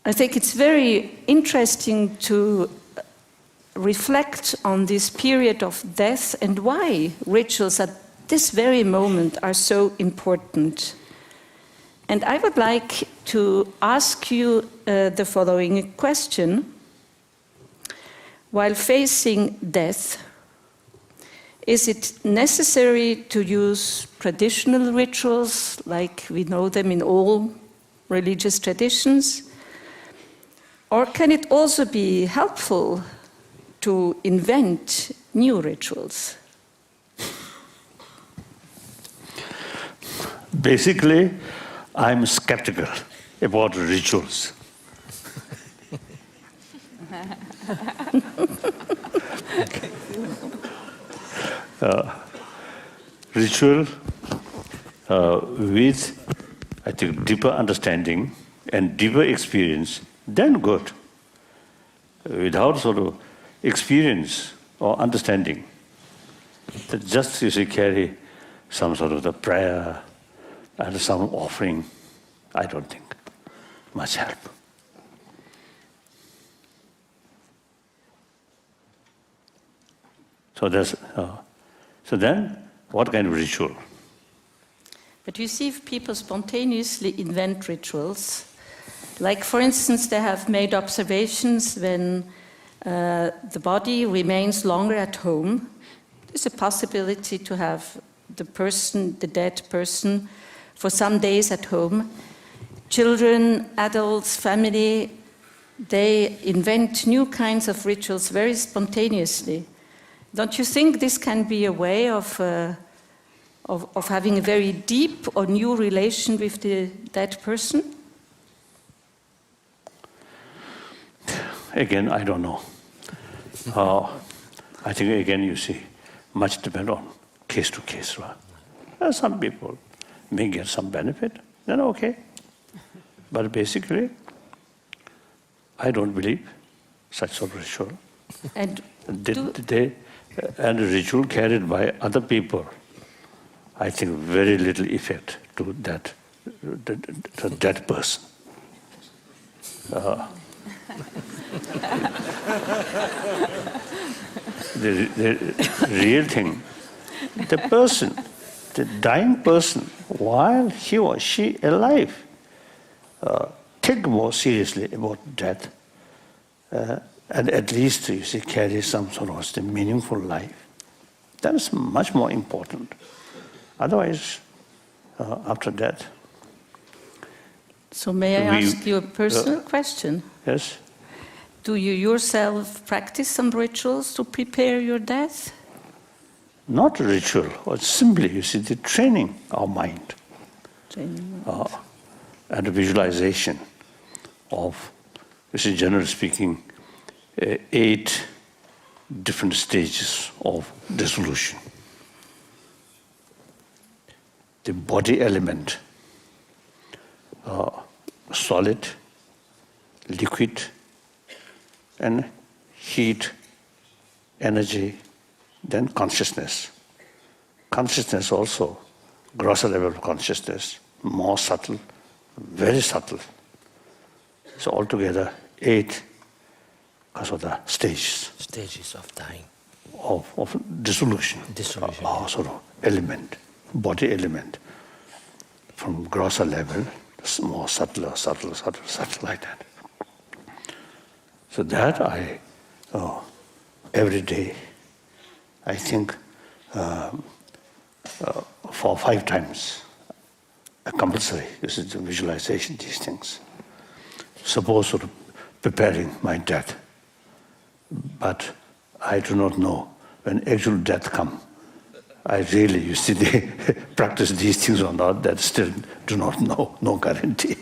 I think it's very interesting to reflect on this period of death and why rituals at this very moment are so important. And I would like to ask you the following question. While facing death, is it necessary to use traditional rituals like we know them in all religious traditions? Or can it also be helpful to invent new rituals? Basically, I'm skeptical about rituals. Ritual with, I think, deeper understanding and deeper experience, then good. Without sort of experience or understanding, that just you see carry some sort of the prayer and some offering, I don't think much help. So that's so then what kind of ritual? But you see, if people spontaneously invent rituals, like for instance, they have made observations when the body remains longer at home, there's a possibility to have the person, the dead person, for some days at home. Children, adults, family, they invent new kinds of rituals very spontaneously. Don't you think this can be a way of having a very deep or new relation with the dead person? Again, I don't know. I think again, you see, much depend on case to case, right? Some people may get some benefit, then okay. But basically, I don't believe such sort of ritual. And and a ritual carried by other people, I think very little effect to that person. The real thing, the person, the dying person, while he or she alive, think more seriously about death, and at least you see carry some sort of meaningful life. That is much more important. Otherwise, after death. So may I ask you a personal question? Yes. Do you yourself practice some rituals to prepare your death? Not a ritual, or simply, you see, the training our mind. And the visualization of, you see, generally speaking, 8 different stages of dissolution. The body element, solid, liquid, and heat, energy, then consciousness. Consciousness also, grosser level of consciousness, more subtle, very subtle. So altogether, 8 because of the stages. Stages of dying. Of dissolution. Dissolution. Sort of element, body element. from grosser level, more subtle like that. So that every day, I think, for 5 times, compulsory. This is the visualization, these things. Suppose sort of preparing my death. But I do not know when actual death comes. I really, you see, they practice these things or not, that still do not know, no guarantee.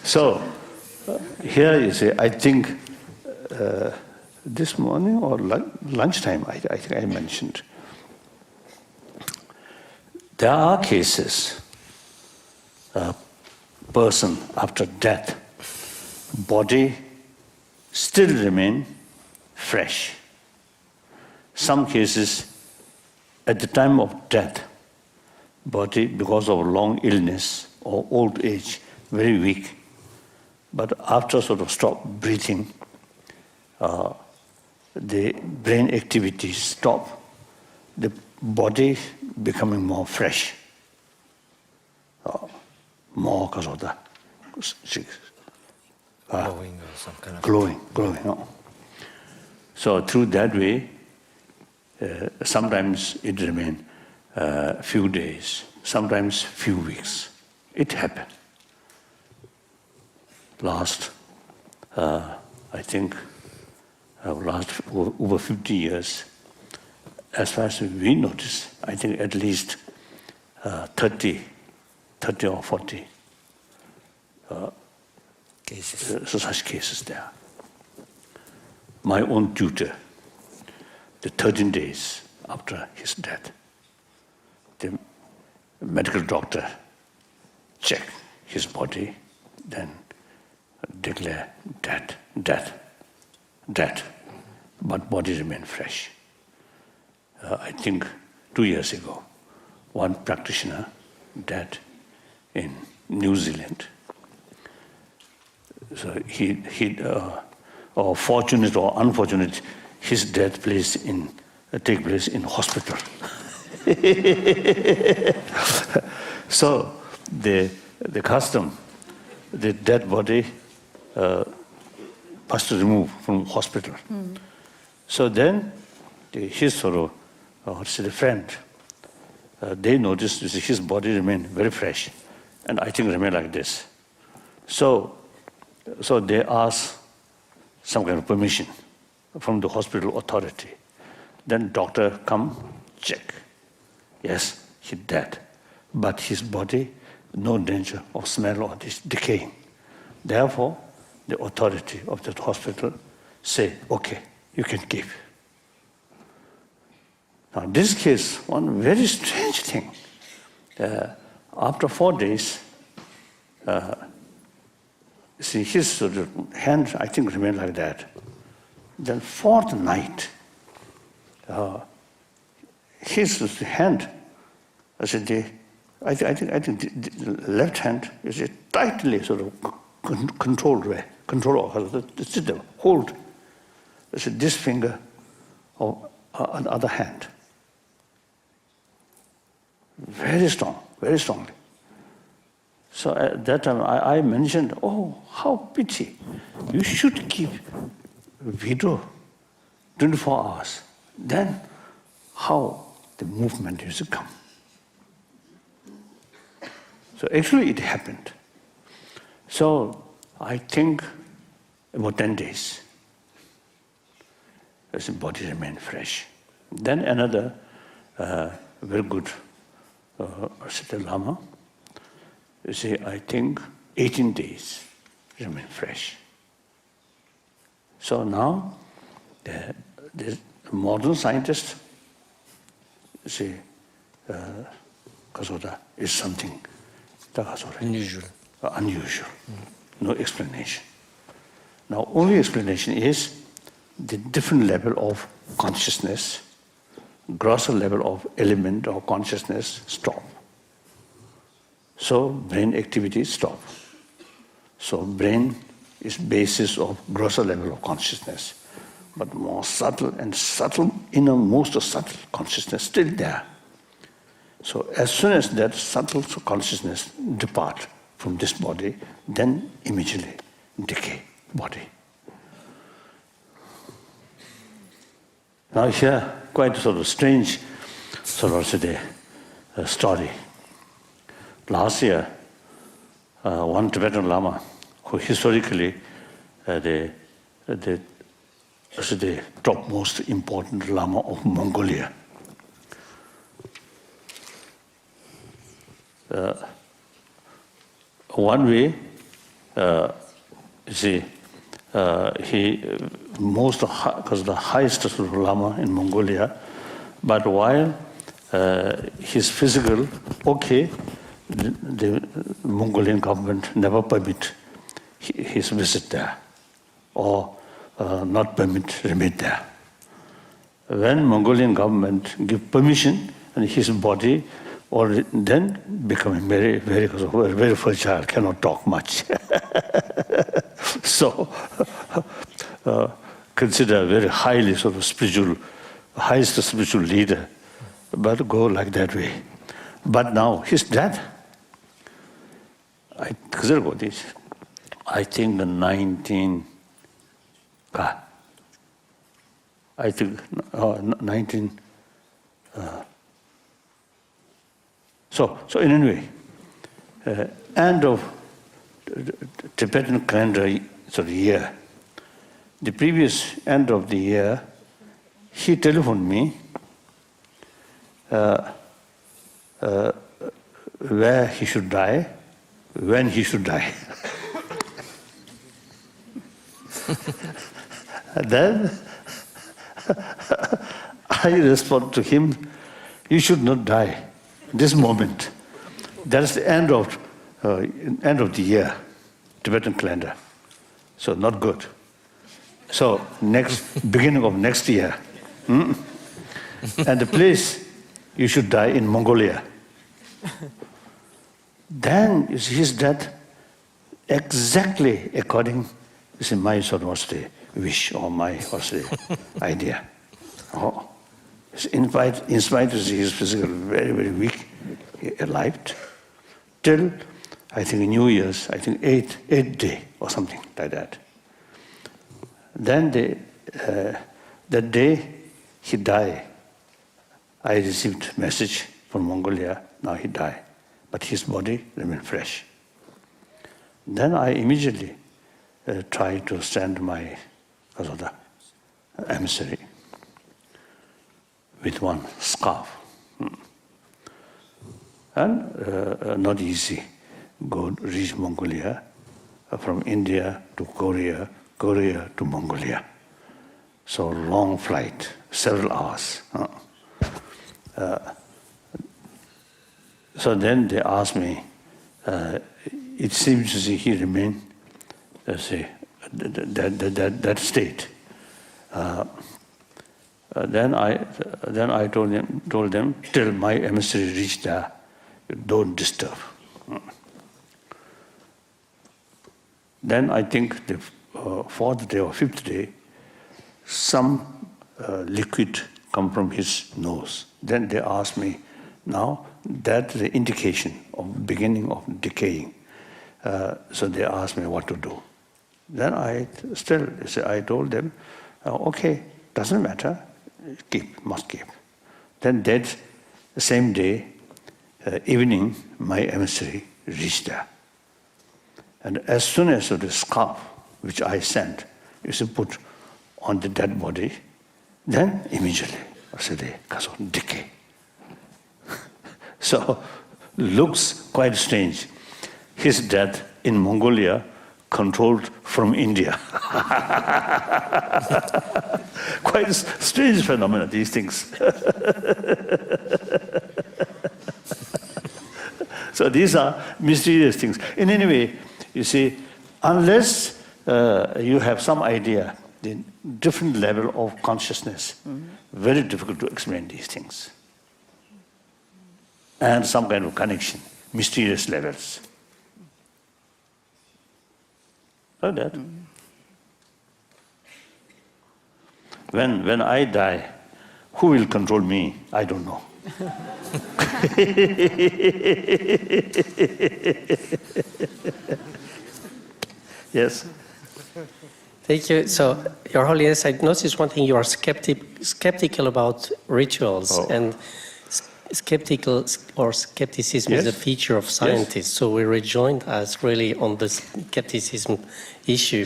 So, here you see, I think this morning or lunchtime, I think I mentioned, there are cases, person after death, body still remain fresh. Some cases, at the time of death, body, because of long illness or old age, very weak. But after sort of stop breathing, the brain activities stop, the body becoming more fresh, more because of that. Glowing or some kind of glowing. So through that way, sometimes it remains a few days, sometimes few weeks. It happened. Last, I think, last over 50 years, as far as we notice, I think at least 30 or 40 cases. Such cases there. My own tutor, the 13 days after his death, the medical doctor checked his body, then declare death, but body remained fresh. I think 2 years ago, one practitioner died in New Zealand. So or fortunate or unfortunate, his death take place in hospital. So the custom, the dead body was to remove from hospital. So then his sort of friend, they noticed his body remained very fresh, and I think remained like this. So they asked some kind of permission from the hospital authority. Then doctor come check. Yes, he dead, but his body no danger of smell or this decaying. Therefore, the authority of that hospital say, okay, you can keep. Now, this case, one very strange thing. After 4 days, see, his sort of hand, I think, remained like that. Then 4th night, his hand, I said, I think the left hand is a tightly sort of controlled way. Hold. I said, this finger or other hand. Very strong, very strongly. So at that time I mentioned, oh, how pity. You should keep video 24 hours. Then how the movement used to come. So actually it happened. So I think about 10 days, his body remained fresh. Then another very good Dalai Lama, you see, I think 18 days remain fresh. So now the modern scientists say Kasoda is something unusual. No explanation. Now only explanation is the different level of consciousness, grosser level of element or consciousness stop. So brain activity stop. So brain is basis of grosser level of consciousness. but more subtle and subtle, innermost subtle consciousness still there. So as soon as that subtle consciousness depart from this body, then immediately decay body. Now here, quite a sort of strange sort of today story. Last year, one Tibetan Lama, who historically the topmost important Lama of Mongolia, one way, you see, he because the highest sort of Lama in Mongolia, but while his physical, okay, the Mongolian government never permit his visit there, or not permit remain there. When Mongolian government give permission, and his body already then becoming very, very, very fragile, cannot talk much. So, consider very highly sort of spiritual, highest spiritual leader, but go like that way. But now he's dead. I think the 19. So in any way, end of Tibetan calendar sort of year, the previous end of the year, he telephoned me where he should die, when he should die. And then I respond to him, you should not die this moment. That's the end of the year, Tibetan calendar. So not good. So beginning of next year. And the place you should die in Mongolia. Then his death exactly according to my sort of wish or my idea. Oh. In spite of his physical very, very weak, he lived till I think New Year's, I think 8th day or something like that. Then that day he died. I received message from Mongolia, now he died. But his body remained fresh. Then I immediately tried to send my emissary with one scarf. And not easy, reach Mongolia, from India to Korea, Korea to Mongolia. So long flight, several hours. So then they asked me, it seems to see he remained, that state. Then I told them, till my emissary reached there, don't disturb. Then I think the fourth day or fifth day, some liquid come from his nose. Then they asked me, now that's the indication of beginning of decaying. So they asked me what to do. Then I told them, okay, doesn't matter, must keep. Then that same day, evening, my emissary reached there. And as soon as the scarf, which I sent, is put on the dead body, then immediately, decay. So, looks quite strange. His death in Mongolia, controlled from India. Quite a strange phenomenon, these things. So these are mysterious things. In any way, you see, unless you have some idea, the different level of consciousness, very difficult to explain these things. And some kind of connection, mysterious levels. Like that. when I die, who will control me? I don't know. Yes. Thank you. So, Your Holiness, I noticed one thing. You are skeptical about rituals, and skepticism is a Yes. feature of scientists. So we rejoined us really on the skepticism issue.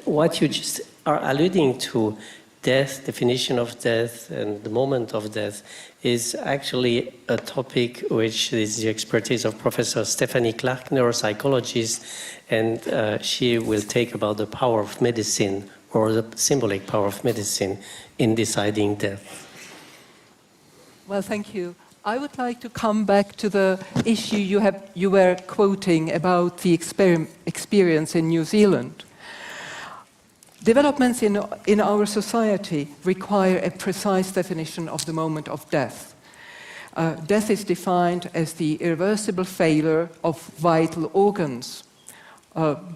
What you just are alluding to, death, definition of death, and the moment of death, is actually a topic which is the expertise of Professor Stephanie Clark, neuropsychologist, and she will take about the power of medicine, or the symbolic power of medicine, in deciding death. Well, thank you. I would like to come back to the issue you were quoting about the experience in New Zealand. Developments in our society require a precise definition of the moment of death. Death is defined as the irreversible failure of vital organs.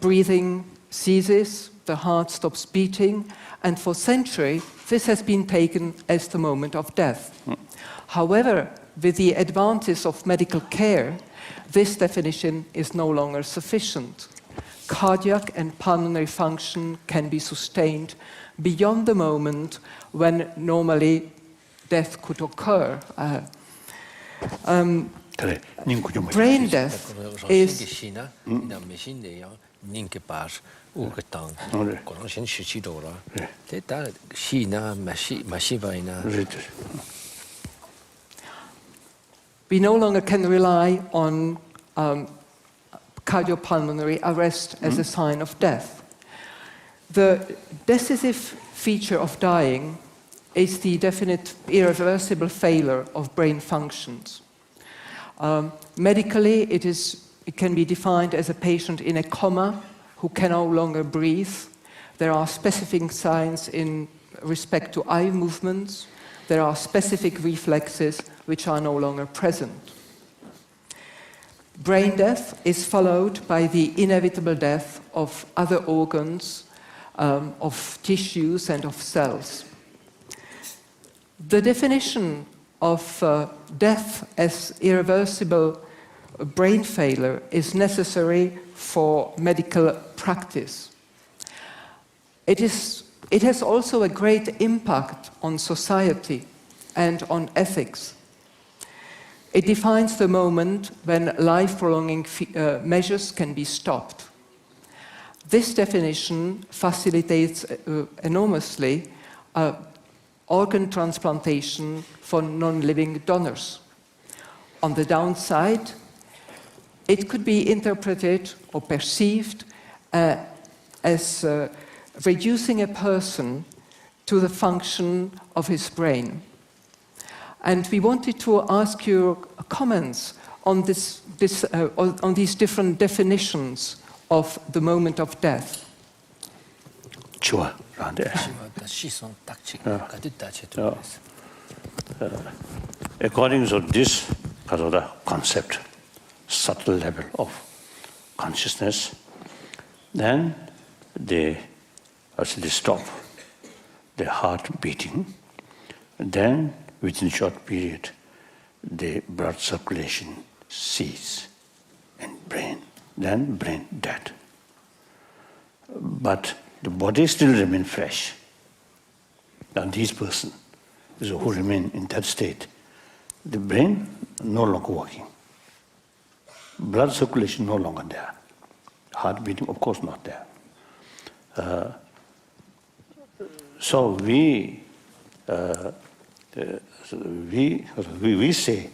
Breathing ceases, the heart stops beating, and for centuries this has been taken as the moment of death. However, with the advances of medical care, this definition is no longer sufficient. Cardiac and pulmonary function can be sustained beyond the moment when normally death could occur. Brain death is... We no longer can rely on cardiopulmonary arrest as a sign of death. The decisive feature of dying is the definite irreversible failure of brain functions. Medically, it can be defined as a patient in a coma who can no longer breathe. There are specific signs in respect to eye movements. There are specific reflexes which are no longer present. Brain death is followed by the inevitable death of other organs, of tissues and of cells. The definition of death as irreversible brain failure is necessary for medical practice. It has also a great impact on society and on ethics. It defines the moment when life-prolonging measures can be stopped. This definition facilitates enormously organ transplantation for non-living donors. On the downside, it could be interpreted or perceived as reducing a person to the function of his brain. And we wanted to ask your comments on on these different definitions of the moment of death. Sure. According to this concept, subtle level of consciousness, then they actually stop the heart beating. Then, within a short period, the blood circulation ceases in brain. Then brain dead. But the body still remains fresh. And these persons who remain in that state, the brain no longer working. Blood circulation no longer there. Heart beating, of course, not there. So we say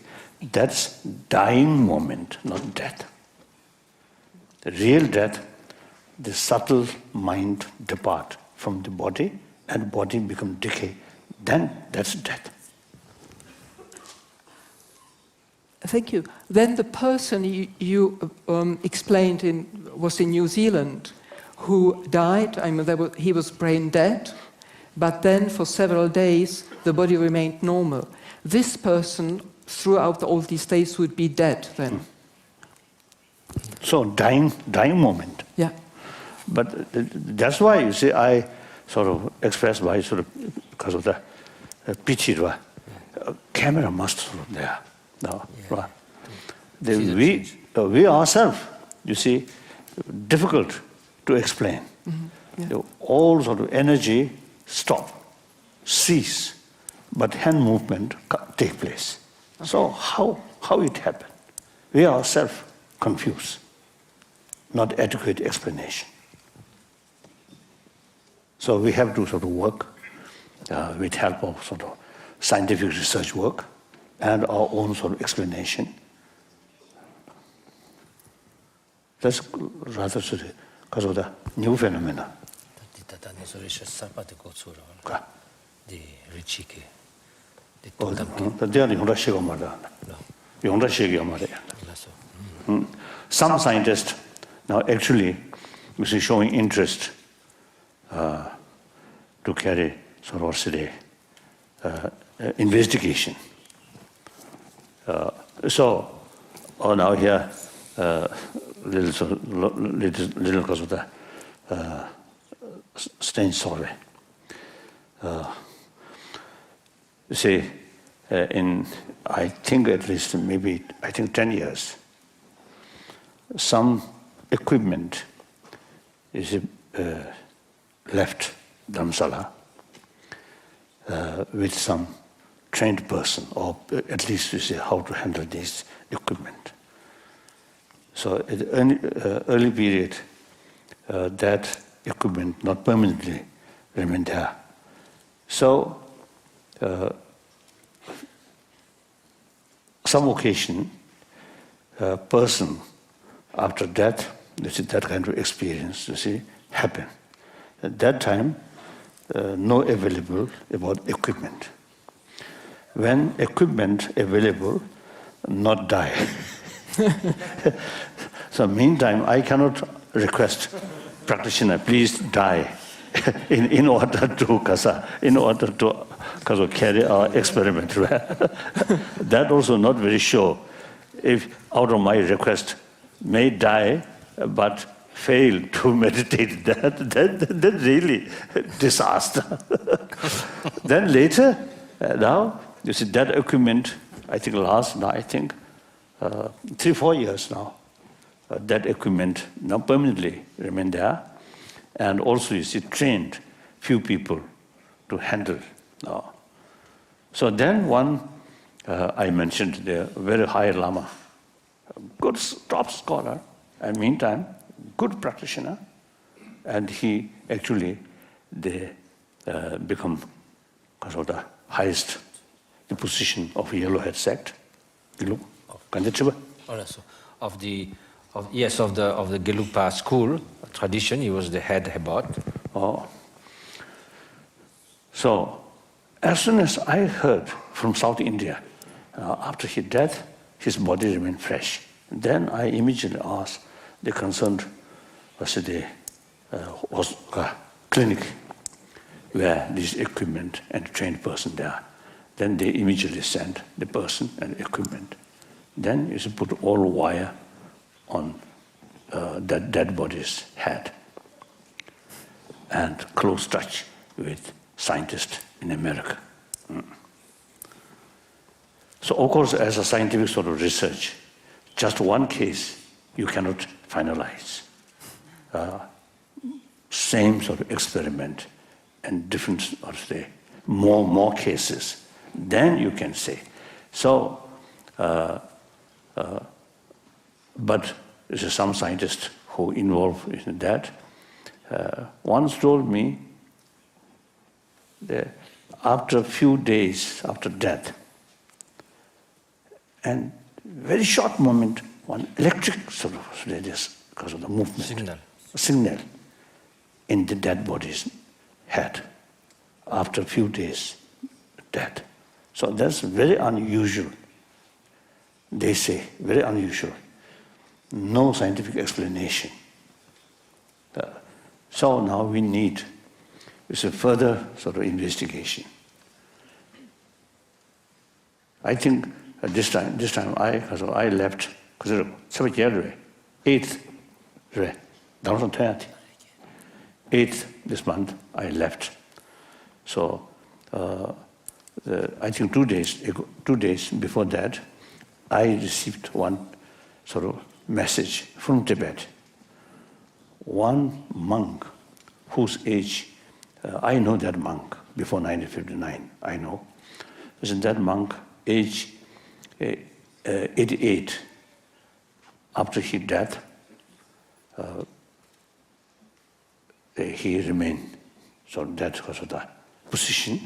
that's dying moment, not death. The real death, the subtle mind depart from the body and body become decay. Then that's death. Thank you. Then the person you explained was in New Zealand, who died. I mean, he was brain dead, but then for several days the body remained normal. This person, throughout all these days, would be dead then. So dying moment. Yeah. But that's why you see, I sort of expressed by sort of because of the pitch, camera must sort of there. No, right. We ourselves, you see, difficult to explain. All sort of energy stop, cease, but hand movement take place. So how it happened? We ourselves confused, not adequate explanation. So we have to sort of work with help of sort of scientific research work and our own sort of explanation. That's rather sort of because of the new phenomena. Some scientists now actually showing interest to carry sort of investigation. So now here little because of the strange survey. You see, in I think at least maybe 10 years, some equipment is left Dharamsala with some trained person, or at least you see how to handle this equipment. So at the early period, that equipment not permanently remained there. So some occasion, person after death, you see, that kind of experience, you see, happen. At that time, no available about equipment. When equipment available, not die. So meantime, I cannot request practitioner, please die in order to carry our experiment. That also not very sure. If out of my request may die, but fail to meditate, that really disaster. Then later, now you see that equipment. I think last now 3-4 years now. That equipment now permanently remain there, and also you see trained few people to handle now. So then one I mentioned the very high Lama, good top scholar, and meantime good practitioner, and he actually become because of the highest the position of Yellowhead sect. Of the Gelupa school tradition, he was the head Hebot. Oh. So, as soon as I heard from South India, after his death, his body remained fresh. Then I immediately asked the concerned clinic where this equipment and trained person there. Then they immediately sent the person and equipment. Then you should put all wire on that dead body's head and close touch with scientists in America. So of course, as a scientific sort of research, just one case you cannot finalize. Same sort of experiment and different, more cases, then you can say. So, but there's some scientists who involved in that. Once told me that after a few days after death, and very short moment, one electric sort of radius because of the movement, signal in the dead body's head after a few days death. So that's very unusual. They say very unusual. No scientific explanation. So now we need a further sort of investigation. I think at this time I left because 8th 8th this month, I left. So I think 2 days before that, I received one sort of message from Tibet. One monk whose age, I know that monk before 1959, I know. Isn't that monk age 88, after his death, he remained. So that was the position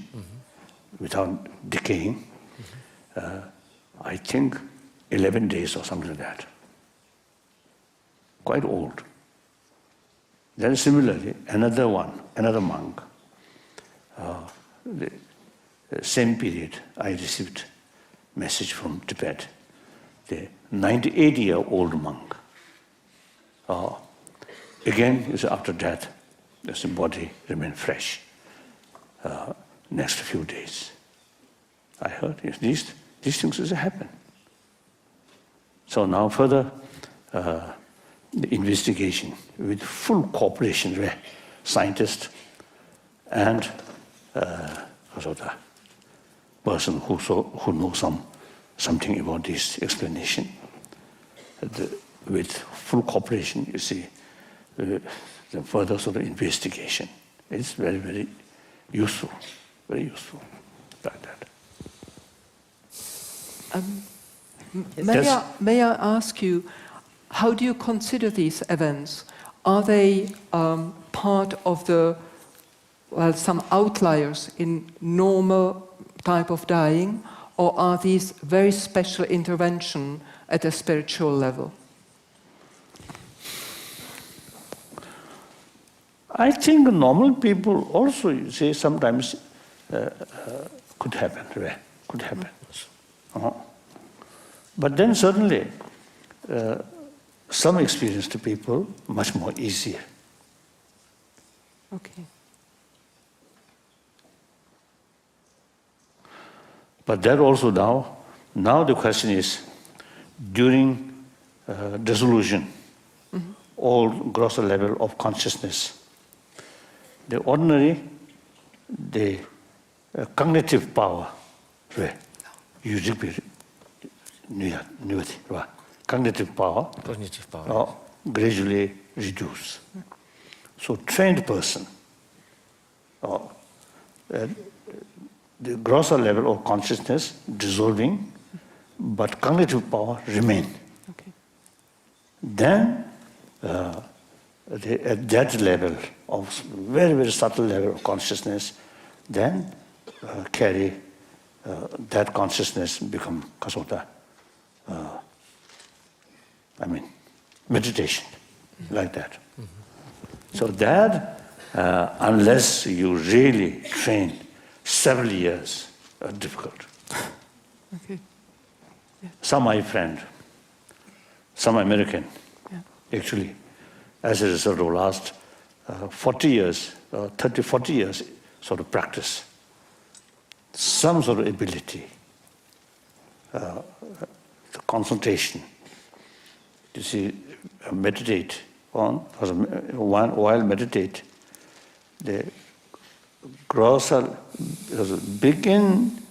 without decaying. I think 11 days or something like that. Quite old. Then similarly, another monk, the same period, I received message from Tibet. The 98-year-old monk. Again, is after death, the body remained fresh. Next few days, I heard these things happen. So now further, the investigation with full cooperation with scientists and also the person who knows something about this explanation. With full cooperation, you see, the further sort of investigation. It's very, very useful, like that. May I ask you, how do you consider these events? Are they part of some outliers in normal type of dying, or are these very special intervention at a spiritual level? I think normal people also, you say, sometimes could happen. Could happen. But then certainly, some experienced people, much more easier. Okay. But that also now the question is, during dissolution, all grosser level of consciousness, the ordinary, the cognitive power, cognitive power gradually reduce. So trained person, the grosser level of consciousness dissolving, but cognitive power remain. Okay. Then, at that level of very, very subtle level of consciousness, then carry that consciousness become kasota. Meditation, like that. So that, unless you really train several years, are difficult. Okay. Yeah. Some my friend, some American, actually, as a result of last 40 years, 30, 40 years sort of practice, some sort of ability, the concentration, you see, meditate on, while meditate, the grosser begin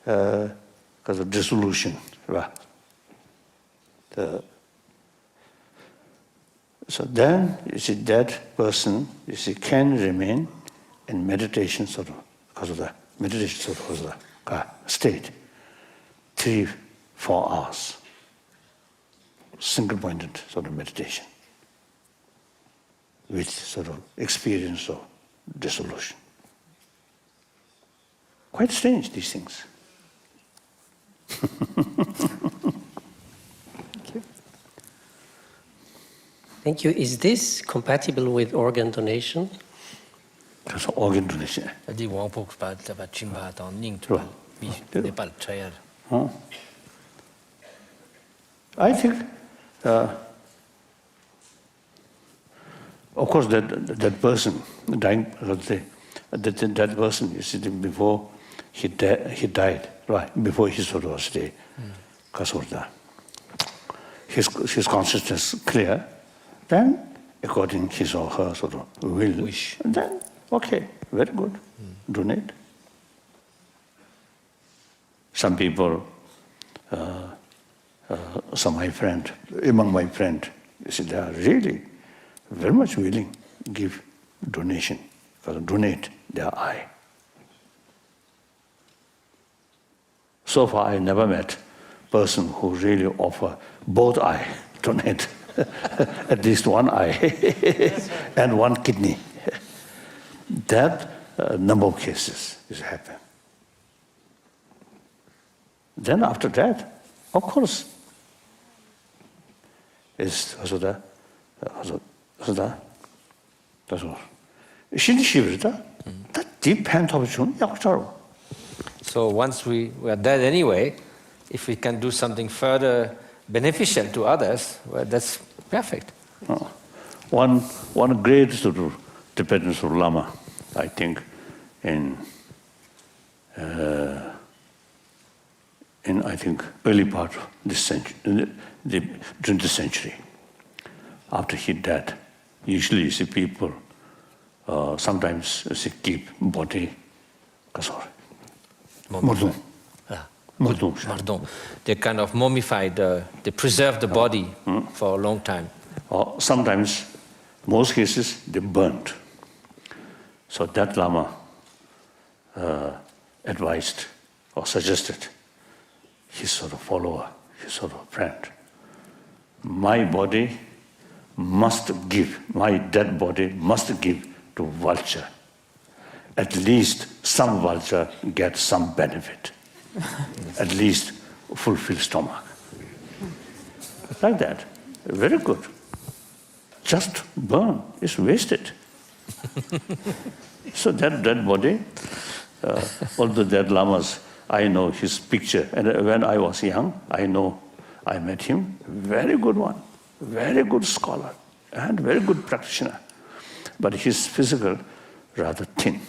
because of dissolution. So then, you see, that person, you see, can remain in meditation sort of, because of the meditation sort of state, 3-4 hours, single-pointed sort of meditation, with sort of experience of dissolution. Quite strange, these things. Thank you. Is this compatible with organ donation? 그래서 organ donation. 어디 왕복 받다 진바다 닝트 네팔 차야. I think, of course, that person dying, that person, you see, before he died, right? Before he sort of stayed, his consciousness clear. Then according his or her sort of wish. And then, okay, very good, donate. Some people, among my friend, you see, they are really very much willing to give donation, donate their eye. So far, I never met a person who really offer both eye, donate at least one eye and one kidney. That number of cases is happening. Then after that, of course, is that deep hand. So once we are dead anyway, if we can do something further beneficial to others, well, that's perfect. One great sort of Tibetan sort of Lama, I think, in I think early part of this century, during the century, after he died, usually you see people sometimes you see keep body, Mardon. They kind of mummified, they preserved the body for a long time. Or sometimes, most cases, they burnt. So that Lama advised or suggested his sort of follower, his sort of friend, my body must give, my dead body must give to vulture. At least some vulture gets some benefit. At least fulfill stomach. Like that. Very good. Just burn. It's wasted. So that dead body, although that Lamas, I know his picture. And when I was young, I met him. Very good one. Very good scholar. And very good practitioner. But his physical rather thin.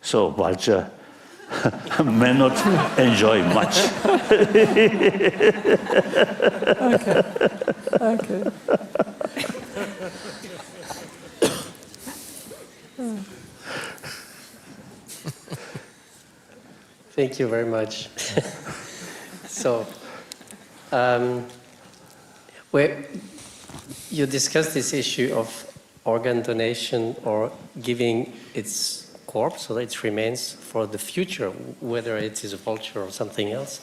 So vulture may not enjoy much. Okay. Thank you very much. So, where you discussed this issue of organ donation or giving its corpse, so its remains for the future, whether it is a vulture or something else.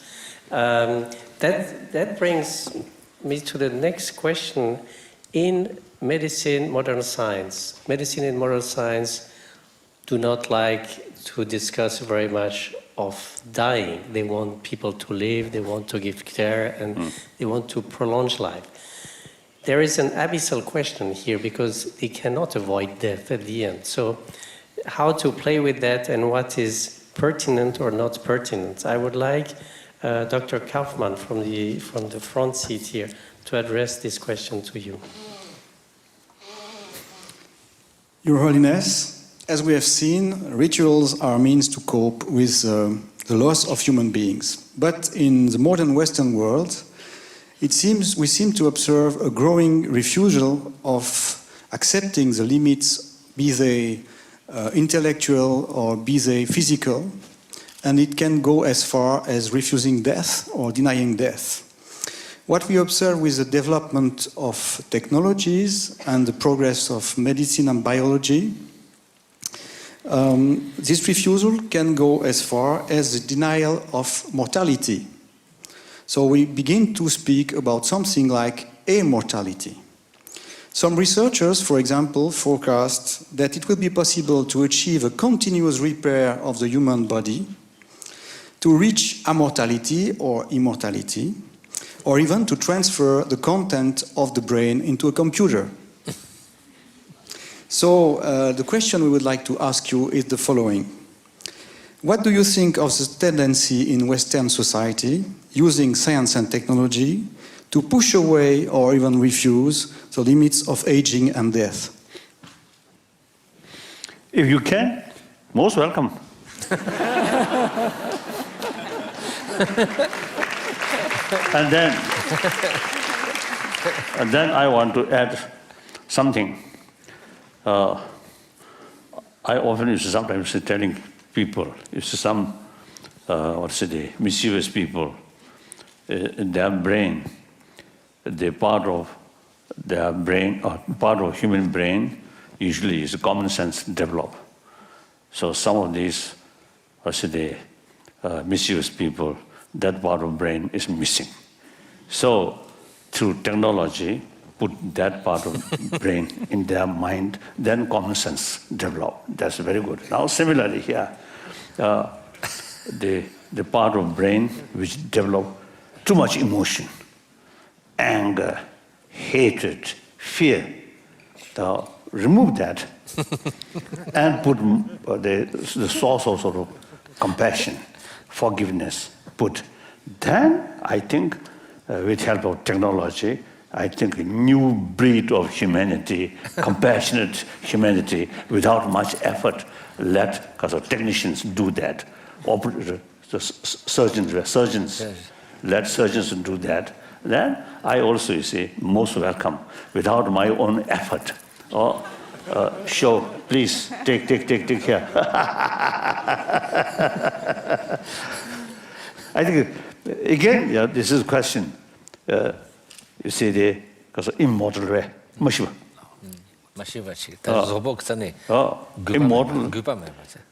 That brings me to the next question. In medicine, modern science, medicine and modern science do not like to discuss very much of dying. They want people to live, they want to give care, and they want to prolong life. There is an abyssal question here because they cannot avoid death at the end. So how to play with that and what is pertinent or not pertinent? I would like Dr. Kaufmann from the front seat here to address this question to you. Your Holiness, as we have seen, rituals are means to cope with the loss of human beings. But in the modern Western world, we seem to observe a growing refusal of accepting the limits, be they intellectual or be they physical, and it can go as far as refusing death or denying death. What we observe with the development of technologies and the progress of medicine and biology, this refusal can go as far as the denial of mortality. So we begin to speak about something like immortality. Some researchers, for example, forecast that it will be possible to achieve a continuous repair of the human body, to reach immortality, or even to transfer the content of the brain into a computer. So the question we would like to ask you is the following. What do you think of the tendency in Western society, using science and technology, to push away or even refuse the limits of aging and death? If you can, most welcome. And then I want to add something. I often used to sometimes telling people, some, mischievous people, in their brain, the part of their brain, or part of human brain, usually is common sense develop. So some of these, mischievous people, that part of brain is missing. So through technology, put that part of brain in their mind, then common sense develop. That's very good. Now similarly here, the part of brain which develop too much emotion, anger, hatred, fear, remove that and put the source of sort of compassion, forgiveness, put. Then I think with help of technology, I think a new breed of humanity, compassionate humanity, without much effort, because technicians do that. Surgeons, let surgeons do that. Then I also, you see, most welcome, without my own effort. Show, please, take here. I think, again, this is a question. You see, because immortal way, immortal.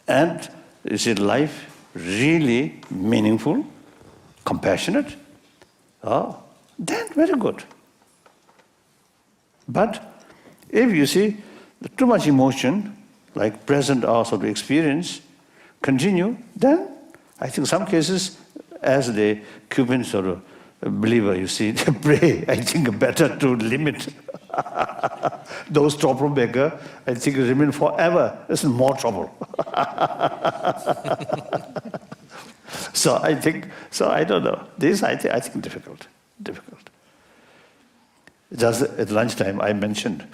And is it life really meaningful, compassionate? Then very good. But if you see too much emotion, like present or sort of experience, continue, then I think some cases, as the Cuban sort of believer, you see, they pray, I think better to limit those troublemaker, I think remain forever. This is more trouble. So I don't know. This I think difficult. Just at lunchtime, I mentioned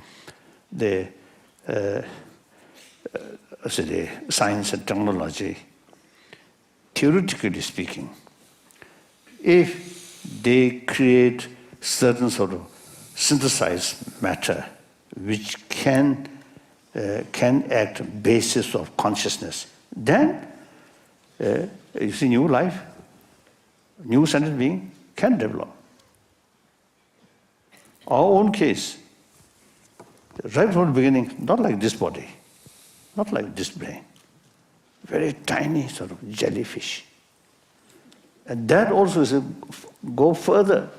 the science and technology. Theoretically speaking, if they create certain sort of synthesized matter which can act basis of consciousness, then you see new life, new sentient being can develop. Our own case, right from the beginning, not like this body, not like this brain, very tiny sort of jellyfish. And that also is go further,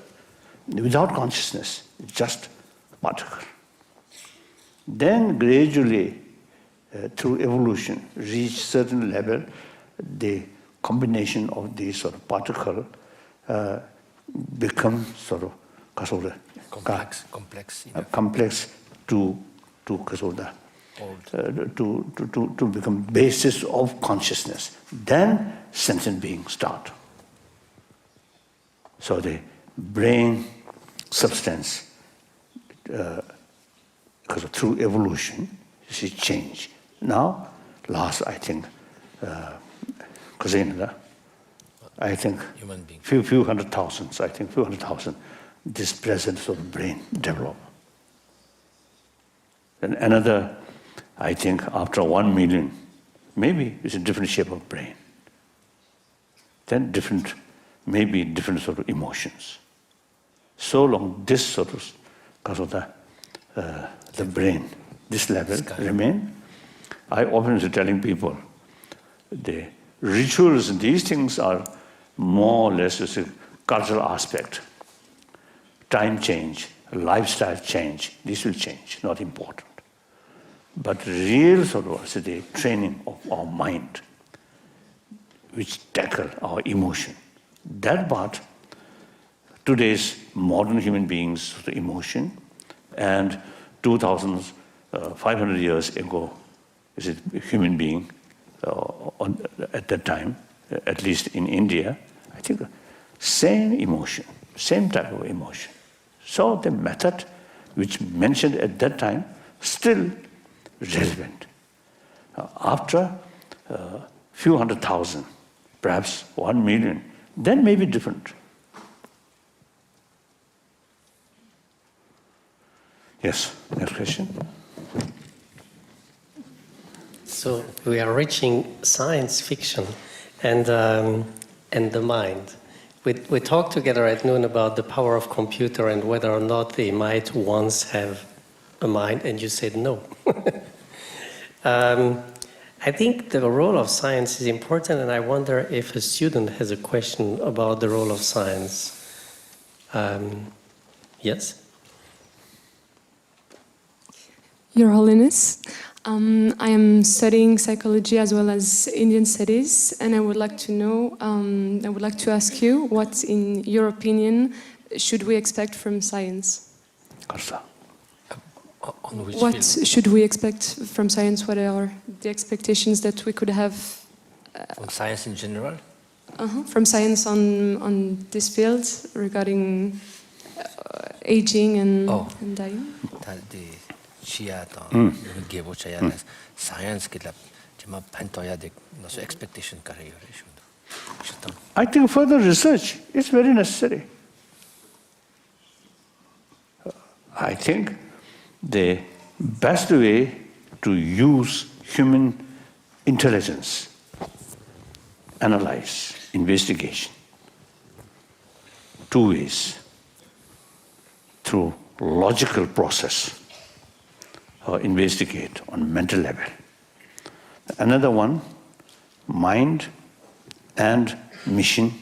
without consciousness, just particle. Then gradually, through evolution, reach certain level, the combination of these sort of particle become sort of complex to become basis of consciousness. Then sentient beings start. So the brain substance, because through evolution, you see change. Now, last I think, I think human being. few hundred thousands, this present sort of brain develop. And another, I think, after 1 million, maybe it's a different shape of brain. Then maybe different sort of emotions. So long this sort of, because of the brain, this level remain. I often is telling people, the rituals and these things are more or less a cultural aspect. Time change, lifestyle change, this will change, not important. But real sort of the training of our mind, which tackle our emotion, that part, today's modern human beings, the emotion, and 2,500 years ago, is it human being, at that time, at least in India, I think same emotion, same type of emotion. So the method which mentioned at that time, still relevant. After few 100,000, perhaps 1 million, then may be different. Yes, next question. So we are reaching science fiction and the mind. We talked together at noon about the power of computer and whether or not they might once have a mind, and you said no. I think the role of science is important, and I wonder if a student has a question about the role of science. Yes? Your Holiness, I am studying psychology as well as Indian studies, and I would like to know, I would like to ask you, what, in your opinion, should we expect from science? On which What field? should we expect from science? What are the expectations that we could have From science in general? from science on this field regarding aging and dying? Science expectation. I think further research is very necessary. I think the best way to use human intelligence, analyze, investigation, two ways: through logical process, or investigate on mental level. Another one, mind and mission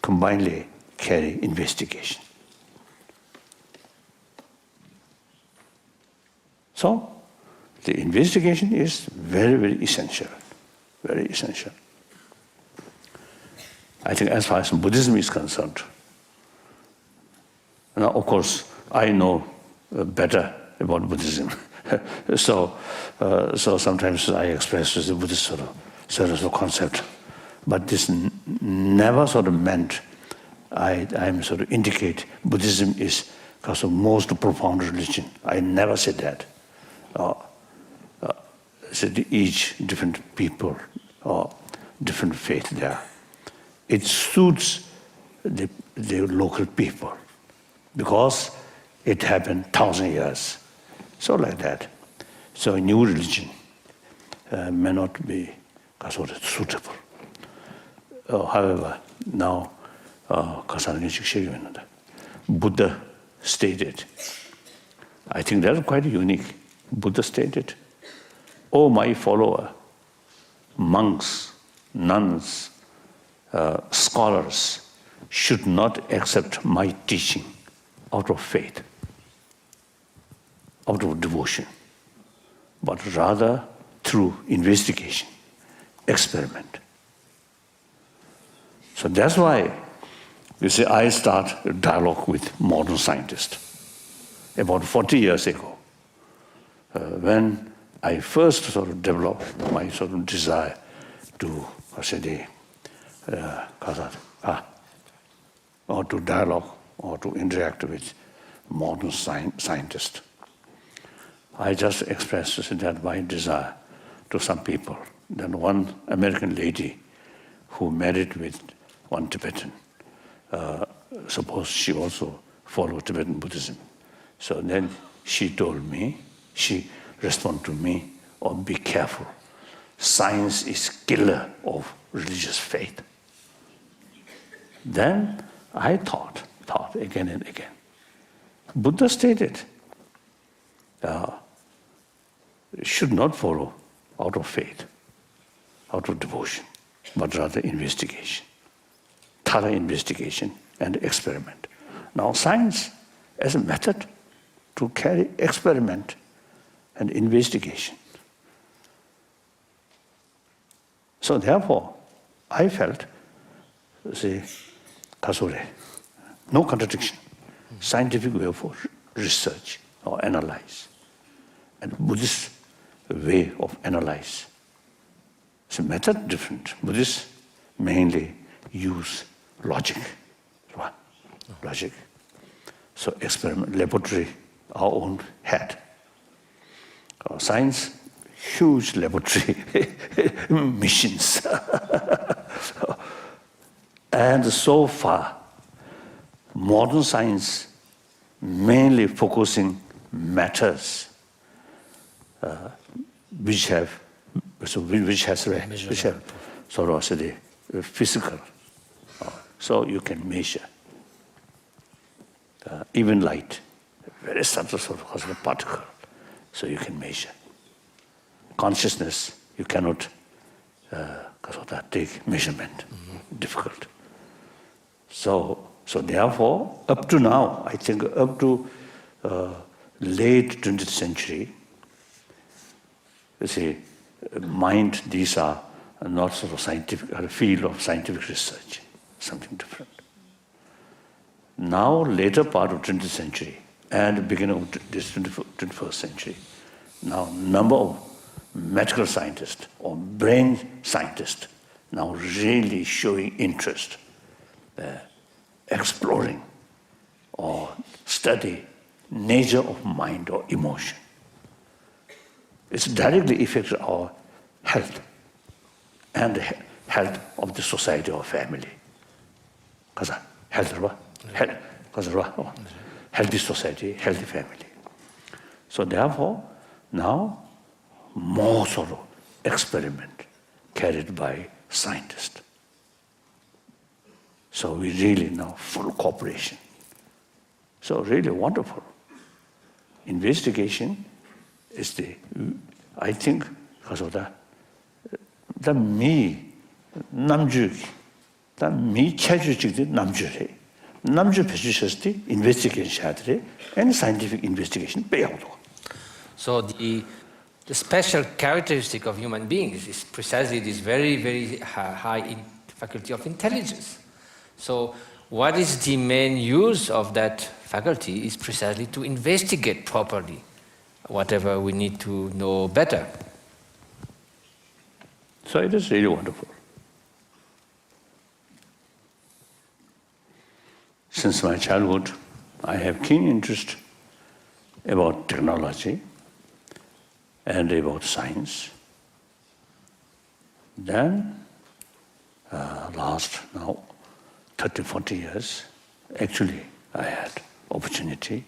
combinedly carry investigation. So, the investigation is very, very essential, very essential. I think as far as Buddhism is concerned, now of course I know better about Buddhism, so sometimes I express the Buddhist sort of concept, but this never sort of meant I'm sort of indicate Buddhism is because of most profound religion. I never said that. Said each different people or different faith there. It suits the local people because it happened 1,000 years. So like that. So a new religion may not be sort of suitable. However, now Buddha stated, I think that's quite unique. Buddha stated, "O my follower, monks, nuns, scholars should not accept my teaching out of faith, out of devotion, but rather through investigation, experiment." So that's why you see I start a dialogue with modern scientists. About 40 years ago, when I first sort of developed my sort of desire to, or to dialogue or to interact with modern scientists, I just expressed that my desire to some people. Then one American lady who married with one Tibetan, suppose she also followed Tibetan Buddhism. So then she told me, she responded to me, "Oh, be careful. Science is killer of religious faith." Then I thought again and again. Buddha stated, should not follow out of faith, out of devotion, but rather investigation, thorough investigation and experiment. Now science as a method to carry experiment and investigation. So therefore, I felt, no contradiction. Scientific way for research or analyze, and Buddhist way of analyze. So method different. Buddhists mainly use logic, right? Logic. So experiment, laboratory, our own head. Science, huge laboratory missions. And so far, modern science mainly focusing matters which have So which has sort of the physical. So you can measure. Even light, very subtle sort of particle, so you can measure. Consciousness, you cannot take measurement, difficult. So therefore, up to now, I think up to late 20th century, you see, mind, these are not sort of scientific, a field of scientific research, something different. Now, later part of 20th century and beginning of this 21st century, now number of medical scientists or brain scientists now really showing interest, exploring or study nature of mind or emotion. It's directly affects our health and the health of the society or family. Because healthy society, healthy family. So therefore, now more sort of experiment carried by scientists. So we really now full cooperation. So really wonderful. Investigation is I think, because of the me namju, the me chajuji namju. Namju pechushasti investigation and scientific investigation payout. So the special characteristic of human beings is precisely this very, very high faculty of intelligence. So what is the main use of that faculty is precisely to investigate properly whatever we need to know better. So it is really wonderful. Since my childhood, I have keen interest about technology and about science. Then, last now 30, 40 years, actually I had opportunity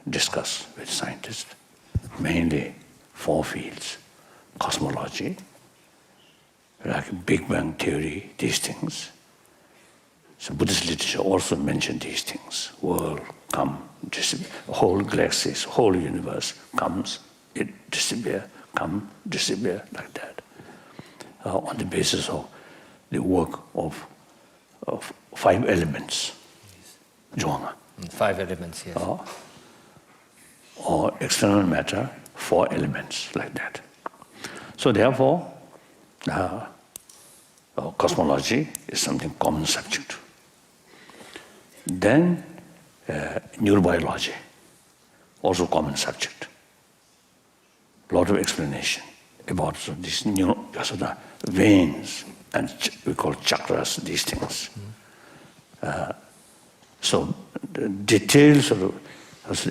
to discuss with scientists, mainly 4 fields: cosmology, like Big Bang theory, these things. So Buddhist literature also mentioned these things. World come, whole galaxies, whole universe comes, it disappears, come, disappear, like that. On the basis of the work of 5 elements. Zhuang. 5 elements, yes. Or external matter, 4 elements, like that. So therefore, cosmology is something common subject. Then neurobiology, also common subject. A lot of explanation about these the veins and we call chakras, these things. So the details of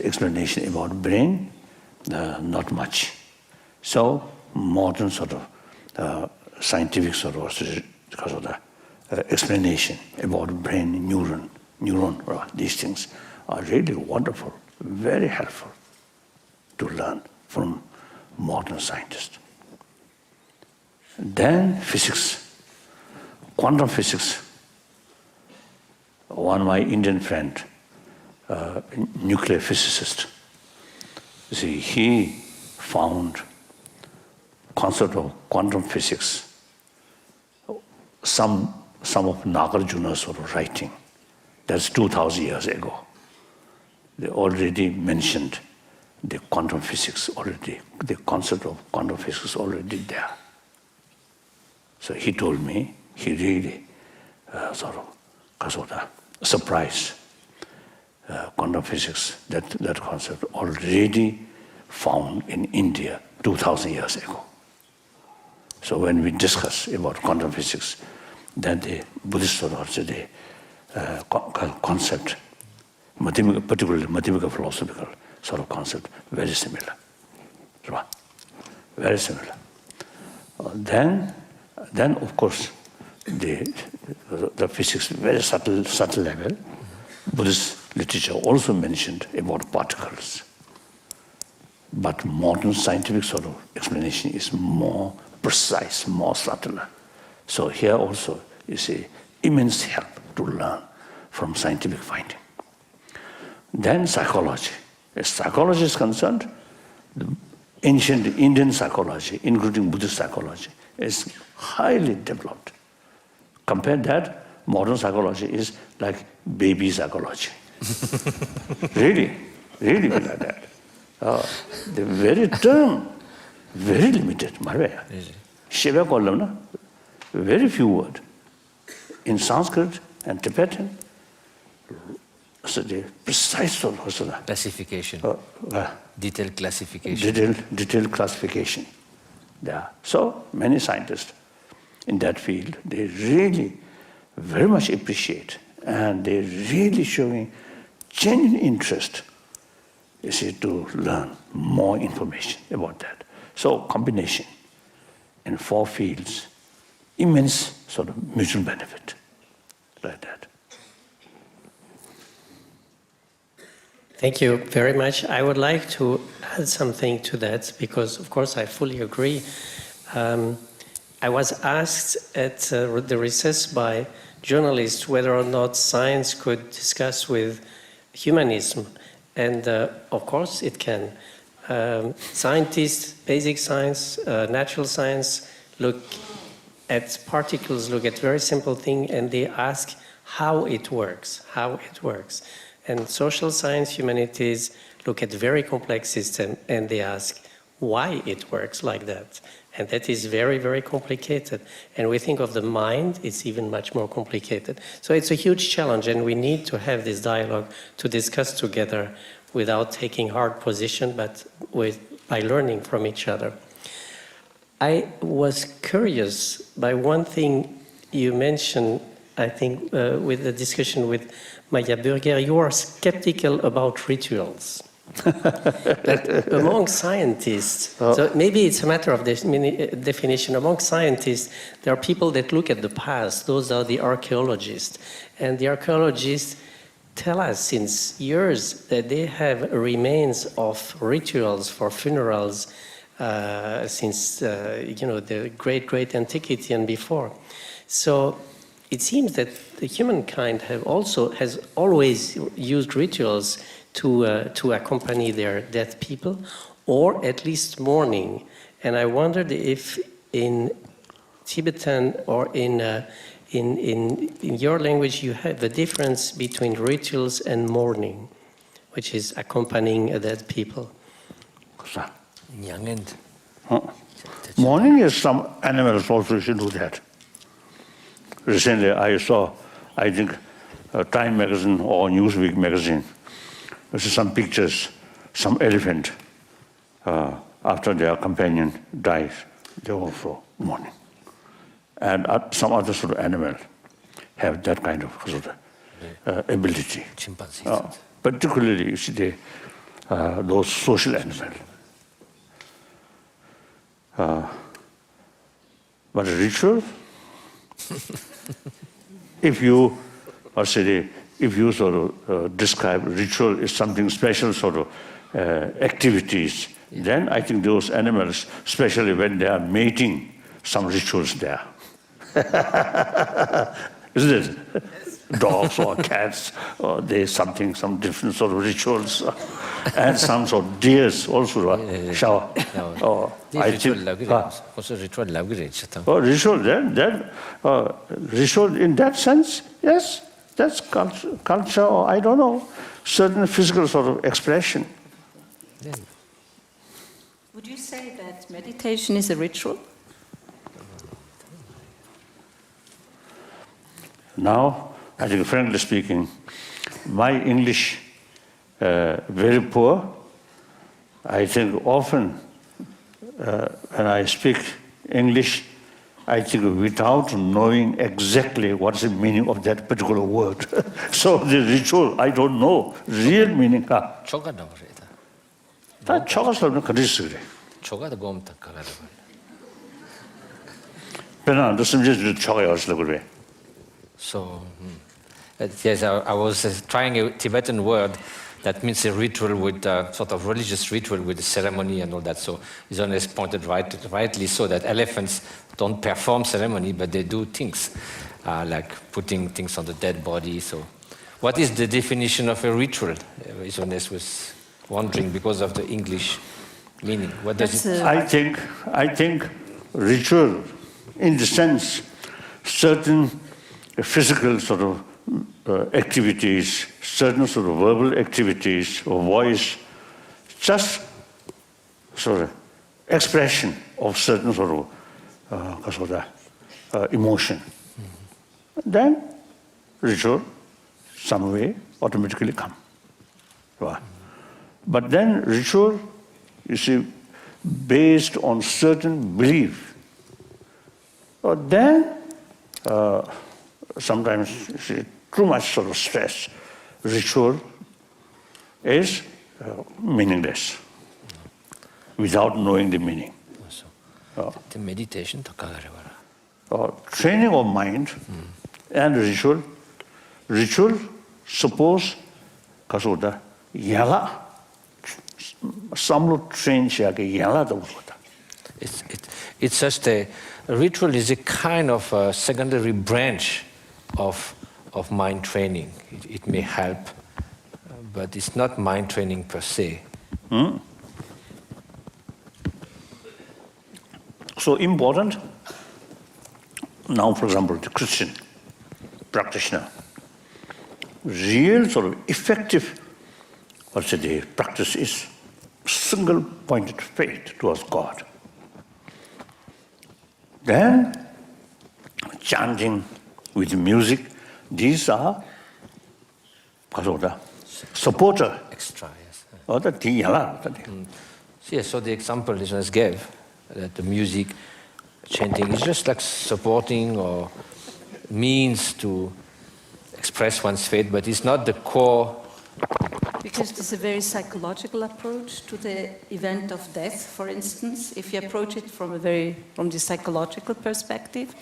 explanation about brain, not much. So modern sort of scientific sort of because of the explanation about brain, neuron, these things are really wonderful, very helpful to learn from modern scientists. Then physics, quantum physics. One of my Indian friend, nuclear physicist, see, he found concept of quantum physics. Some of Nagarjuna's sort of writing. That's 2,000 years ago. They already mentioned the quantum physics already, the concept of quantum physics already there. So he told me he really sort of surprised quantum physics, that concept already found in India 2,000 years ago. So when we discuss about quantum physics, then the Buddhist sort of the concept, particularly mathematical philosophical sort of concept, very similar. Right? Very similar. Then of course the physics very subtle level. Buddhist literature also mentioned about particles. But modern scientific sort of explanation is more precise, more subtle. So here also is an immense help to learn from scientific finding. Then psychology. As psychology is concerned, the ancient Indian psychology, including Buddhist psychology, is highly developed. Compare that, modern psychology is like baby psychology. Really like that. The very term, very limited. Shiva column, very few words. In Sanskrit and Tibetan, so the precise classification, detailed classification. Detailed classification. Yeah. So many scientists in that field, they really very much appreciate, and they're really showing genuine interest, you see, to learn more information about that. So combination in 4 fields, immense sort of mutual benefit, like that. Thank you very much. I would like to add something to that because, of course, I fully agree. I was asked at the recess by journalists whether or not science could discuss with humanism, and of course it can. Scientists, basic science, natural science, look at particles, look at very simple things, and they ask how it works. And social science, humanities, look at very complex systems, and they ask why it works like that. And that is very, very complicated. And we think of the mind, it's even much more complicated. So it's a huge challenge, and we need to have this dialogue to discuss together without taking hard position, but by learning from each other. I was curious by one thing you mentioned, I think, with the discussion with Maya Burger. You are skeptical about rituals. But among scientists, so maybe it's a matter of definition. Among scientists, there are people that look at the past. Those are the archaeologists. And the archaeologists tell us since years that they have remains of rituals for funerals since the great antiquity and before. So it seems that the humankind has always used rituals to accompany their dead people, or at least mourning. And I wondered if in Tibetan or in your language you have the difference between rituals and mourning, which is accompanying dead people. Mourning is some animals also should do that. Recently I saw, I think, Time magazine or Newsweek magazine. There's some pictures, some elephant, after their companion dies, they also mourning. And some other sort of animal have that kind of ability. Particularly, you see, those social animals. But a ritual, if you sort of describe ritual as something special sort of activities, then I think those animals, especially when they are mating, some rituals there. Isn't it? Yes. Dogs or cats, or there's some different sort of rituals, and some sort of deers also shower. I think. Also ritual language. Ritual then ritual in that sense, yes, that's culture, or I don't know, certain physical sort of expression. Would you say that meditation is a ritual? Now, I think, frankly speaking, my English very poor. I think often when I speak English, I think without knowing exactly what's the meaning of that particular word. So the ritual, I don't know real meaning. 초가다 그래다. 다 초가서는 그리스 그래. 초가다 곰다 가가다. 배나 너 심지어 초가였어 그래. So, yes, I was trying a Tibetan word That means a ritual with sort of religious ritual with the ceremony and all that. So His Holiness pointed rightly so that elephants don't perform ceremony, but they do things, like putting things on the dead body. So what is the definition of a ritual? His Holiness was wondering because of the English meaning. What does it? I think ritual, in the sense, certain physical sort of activities, certain sort of verbal activities or voice, just sort of expression of certain sort of emotion. Then ritual, some way, automatically come. But then ritual, you see, based on certain belief, then sometimes you see too much sort of stress. Ritual is meaningless without knowing the meaning. The meditation training of mind and ritual suppose kasoda yala samlo train shake yala da uta. It's just a ritual is a kind of a secondary branch of mind training. It may help, but it's not mind training per se. So important. Now, for example, the Christian practitioner, real sort of effective, practice is single-pointed faith towards God. Then, chanting with music, these are supporter. Extra, yes. Yes, so the example listeners gave, that the music, chanting is just like supporting or means to express one's faith, but it's not the core. Because it's a very psychological approach to the event of death, for instance. If you approach it from the psychological perspective,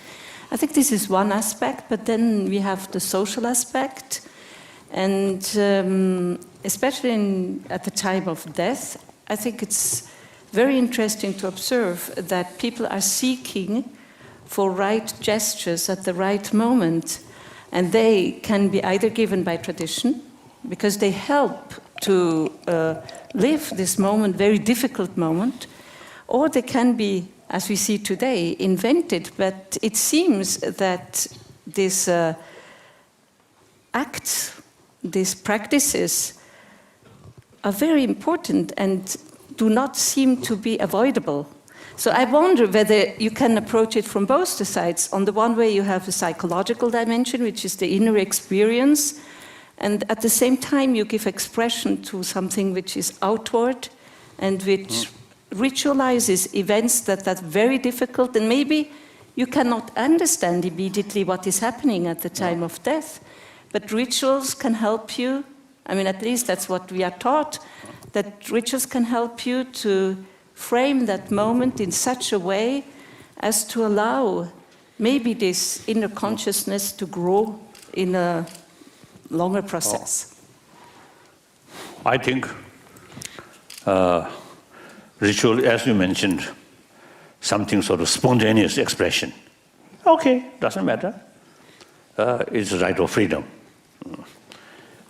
I think this is one aspect, but then we have the social aspect, and especially at the time of death, I think it's very interesting to observe that people are seeking for right gestures at the right moment, and they can be either given by tradition, because they help to live this moment, very difficult moment, or they can be, as we see today, invented. But it seems that these acts, these practices, are very important and do not seem to be avoidable. So I wonder whether you can approach it from both the sides. On the one way, you have a psychological dimension, which is the inner experience, and at the same time, you give expression to something which is outward and which ritualizes events that are very difficult, and maybe you cannot understand immediately what is happening at the time of death. But rituals can help you. I mean, at least that's what we are taught, that rituals can help you to frame that moment in such a way as to allow maybe this inner consciousness to grow in a longer process. I think ritual, as you mentioned, something sort of spontaneous expression. Okay, doesn't matter. It's a right of freedom.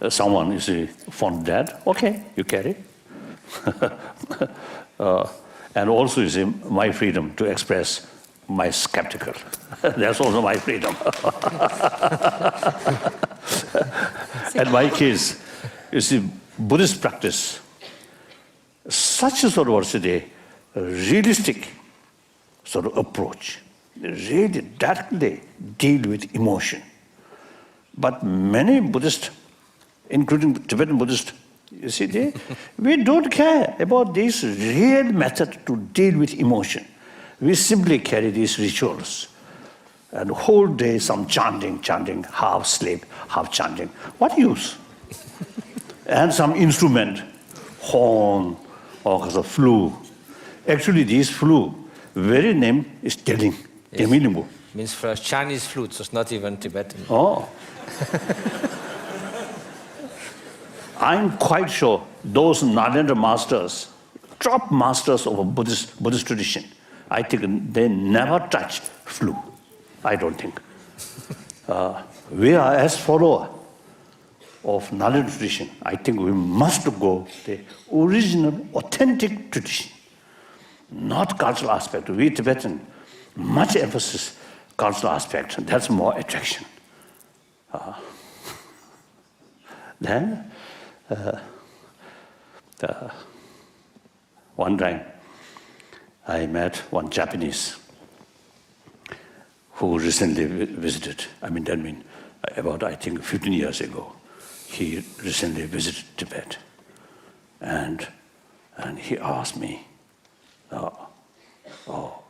Someone is fond of that. Okay, you carry. And also, you see, my freedom to express my skeptical. That's also my freedom. In my case, you see, Buddhist practice, such a sort of realistic sort of approach, really directly deal with emotion. But many Buddhists, including Tibetan Buddhists, you see, we don't care about this real method to deal with emotion. We simply carry these rituals. And the whole day some chanting, half sleep, half chanting. What use? And some instrument, horn, or a flute. Actually, this flute, very name is telling. Yes. Means for Chinese flute, so it's not even Tibetan. Oh. I'm quite sure those Nalendra masters, top masters of a Buddhist tradition, I think they never touch flu. I don't think. We are as follower of Nalendra tradition. I think we must go the original, authentic tradition, not cultural aspect. We Tibetan, much emphasis cultural aspect. That's more attraction. Then, one time, I met one Japanese who recently visited. About, I think, 15 years ago, he recently visited Tibet. And he asked me,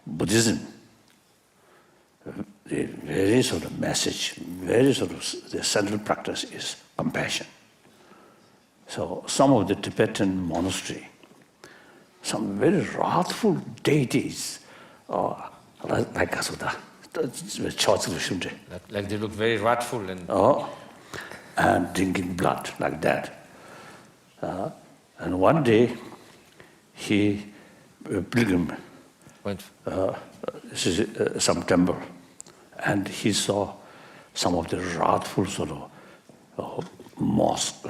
Buddhism, the very sort of message, very sort of the central practice is compassion. So some of the Tibetan monastery, some very wrathful deities, like Asuda, Like they look very wrathful and drinking blood like that. And one day, he pilgrim this is some temple, and he saw some of the wrathful sort of mosque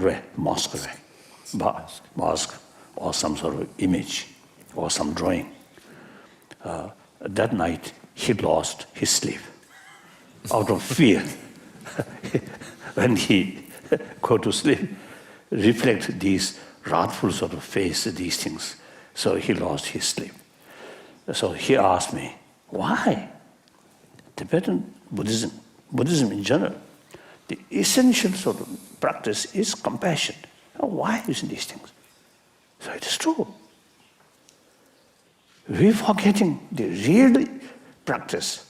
or some sort of image or some drawing. That night, he lost his sleep out of fear. When he go to sleep, reflect these wrathful sort of face, these things. So he lost his sleep. So he asked me, why? Tibetan Buddhism in general, the essential sort of practice is compassion. Why using these things? So it is true. We're forgetting the real practice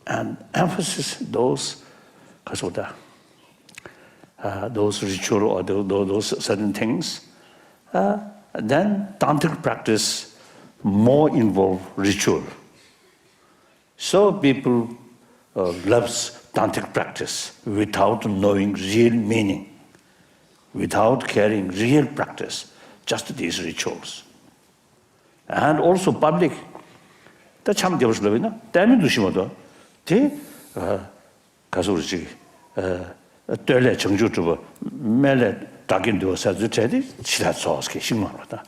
and emphasis those ritual or those certain things. Then tantric practice more involve ritual. So people loves tantric practice without knowing real meaning, without carrying real practice, just these rituals. And also public. 다 참 되었으려나? 때문에 두시모도. 대 가서 우리 떨레 정주 주고 매래 다긴 되어서 저기 지라 소스케 신망하다.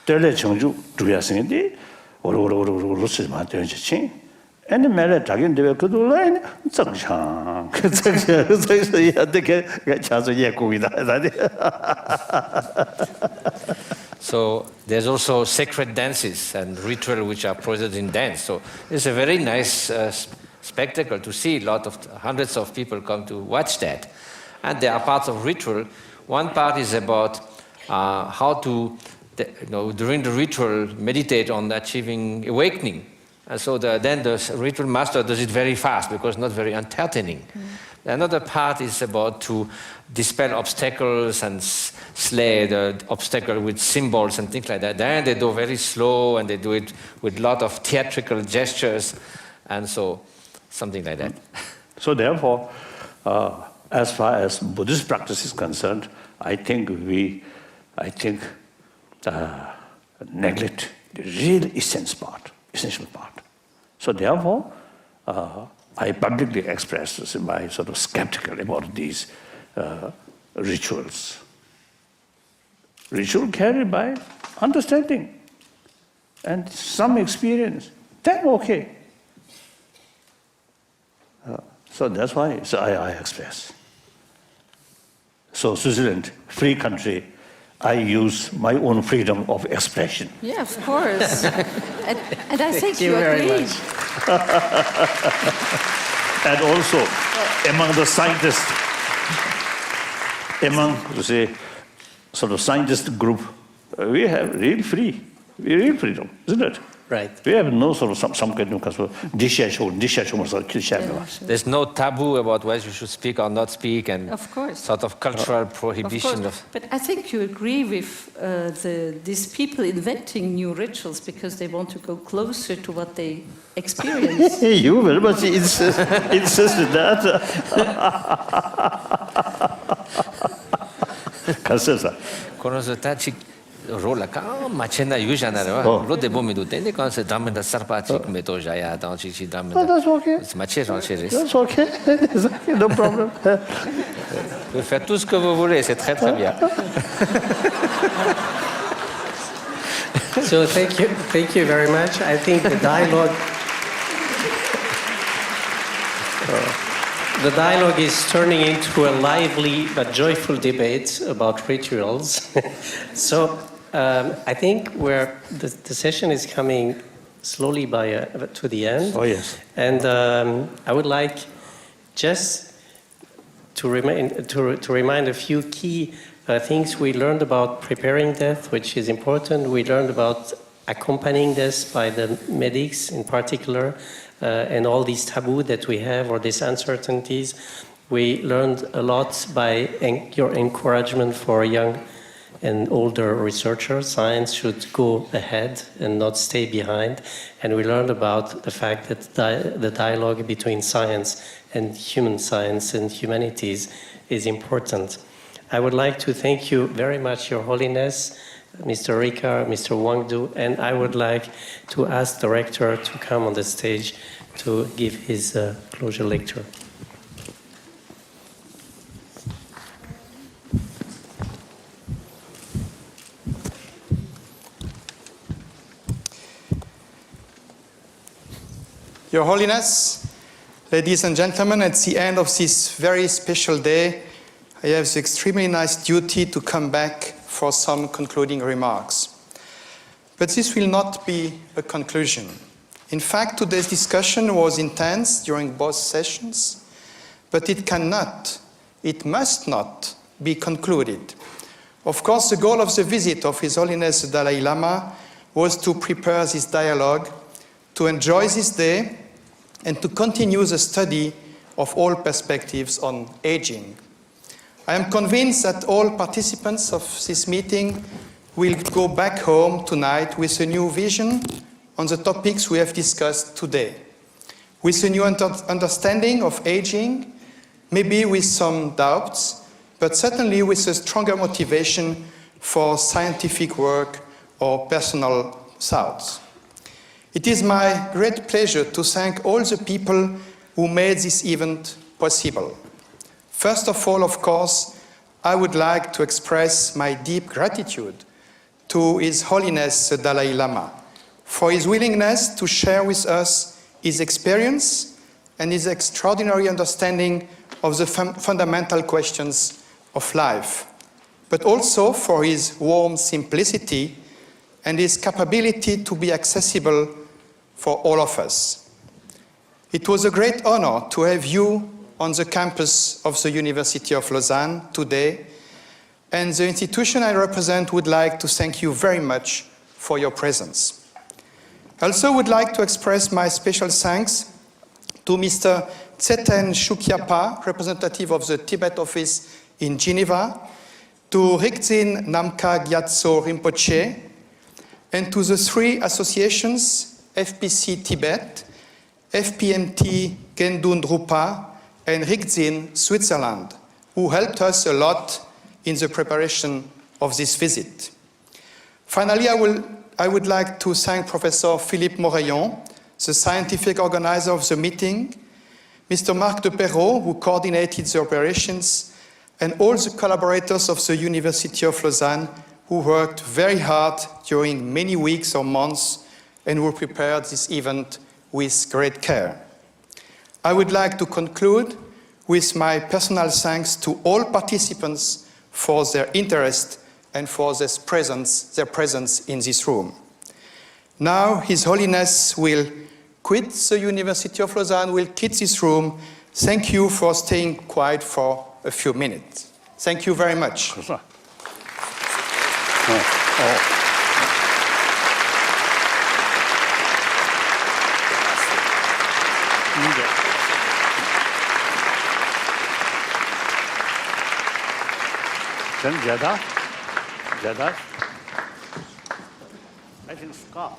떨레 정주 주야생인데 오로로로로로로스만 되는지. 애는 매래 다긴 되어 그도 라인 정상. 그래서 이한테 자주 예고이다. So there's also sacred dances and ritual which are present in dance. So it's a very nice spectacle to see. Hundreds of people come to watch that. And there are parts of ritual. One part is about how to, during the ritual, meditate on achieving awakening. And so then the ritual master does it very fast because it's not very entertaining. Another part is about to dispel obstacles and slay the obstacle with symbols and things like that. Then they do very slow and they do it with a lot of theatrical gestures and so something like that. So therefore, as far as Buddhist practice is concerned, I think neglect the real essential part. So therefore, I publicly expressed my sort of skeptical about these rituals. Ritual carried by understanding and some experience, then okay. So that's why I express. So Switzerland, free country, I use my own freedom of expression. Yeah, of course. and I think you very agree. much. And also, among the scientists, sort of scientist group, we have real freedom, isn't it? Right. We have no sort of some kind of There's no taboo about whether you should speak or not speak and Of course. sort of cultural prohibition of. But I think you agree with these people inventing new rituals because they want to go closer to what they experience. You very much insisted that. c'est ça. Quand on tachik rôle quand machena yujana ro de bomi do tende quand c'est dame da sarpatik meto jaya dans chichi dame. That's okay. C'est maché j'en chéris. That's okay. It's okay, no problem. Vous pouvez faire tout ce que vous voulez, c'est très très bien. So thank you very much. I think the dialogue is turning into a lively but joyful debate about rituals. So I think the session is coming slowly to the end. Oh, yes. And I would like just to remind a few key things we learned about preparing death, which is important. We learned about accompanying death by the medics in particular, and all these taboo that we have or these uncertainties. We learned a lot by your encouragement for young and older researchers. Science should go ahead and not stay behind. And we learned about the fact that the dialogue between science and human science and humanities is important. I would like to thank you very much, Your Holiness, Mr. Ricard, Mr. Wangdu, and I would like to ask the rector to come on the stage to give his closure lecture. Your Holiness, ladies and gentlemen, at the end of this very special day, I have the extremely nice duty to come back for some concluding remarks. But this will not be a conclusion. In fact, today's discussion was intense during both sessions, but it must not be concluded. Of course, the goal of the visit of His Holiness the Dalai Lama was to prepare this dialogue, to enjoy this day, and to continue the study of all perspectives on aging. I am convinced that all participants of this meeting will go back home tonight with a new vision on the topics we have discussed today, with a new understanding of aging, maybe with some doubts, but certainly with a stronger motivation for scientific work or personal thoughts. It is my great pleasure to thank all the people who made this event possible. First of all, of course, I would like to express my deep gratitude to His Holiness the Dalai Lama for his willingness to share with us his experience and his extraordinary understanding of the fundamental questions of life, but also for his warm simplicity and his capability to be accessible for all of us. It was a great honor to have you on the campus of the University of Lausanne today, and the institution I represent would like to thank you very much for your presence. I also would like to express my special thanks to Mr. Tseten Shukyapa, representative of the Tibet office in Geneva, to Rigdzin Namkha Gyatso Rinpoche, and to the three associations, FPC Tibet, FPMT Gendun Drupa, and Rigdzin Switzerland, who helped us a lot in the preparation of this visit. Finally, I would like to thank Professor Philippe Moreillon, the scientific organizer of the meeting, Mr. Marc de Perrault, who coordinated the operations, and all the collaborators of the University of Lausanne who worked very hard during many weeks or months and who prepared this event with great care. I would like to conclude with my personal thanks to all participants for their interest and for their presence in this room. Now, His Holiness will quit the University of Lausanne, will quit this room. Thank you for staying quiet for a few minutes. Thank you very much. Then Jada? I think Scott.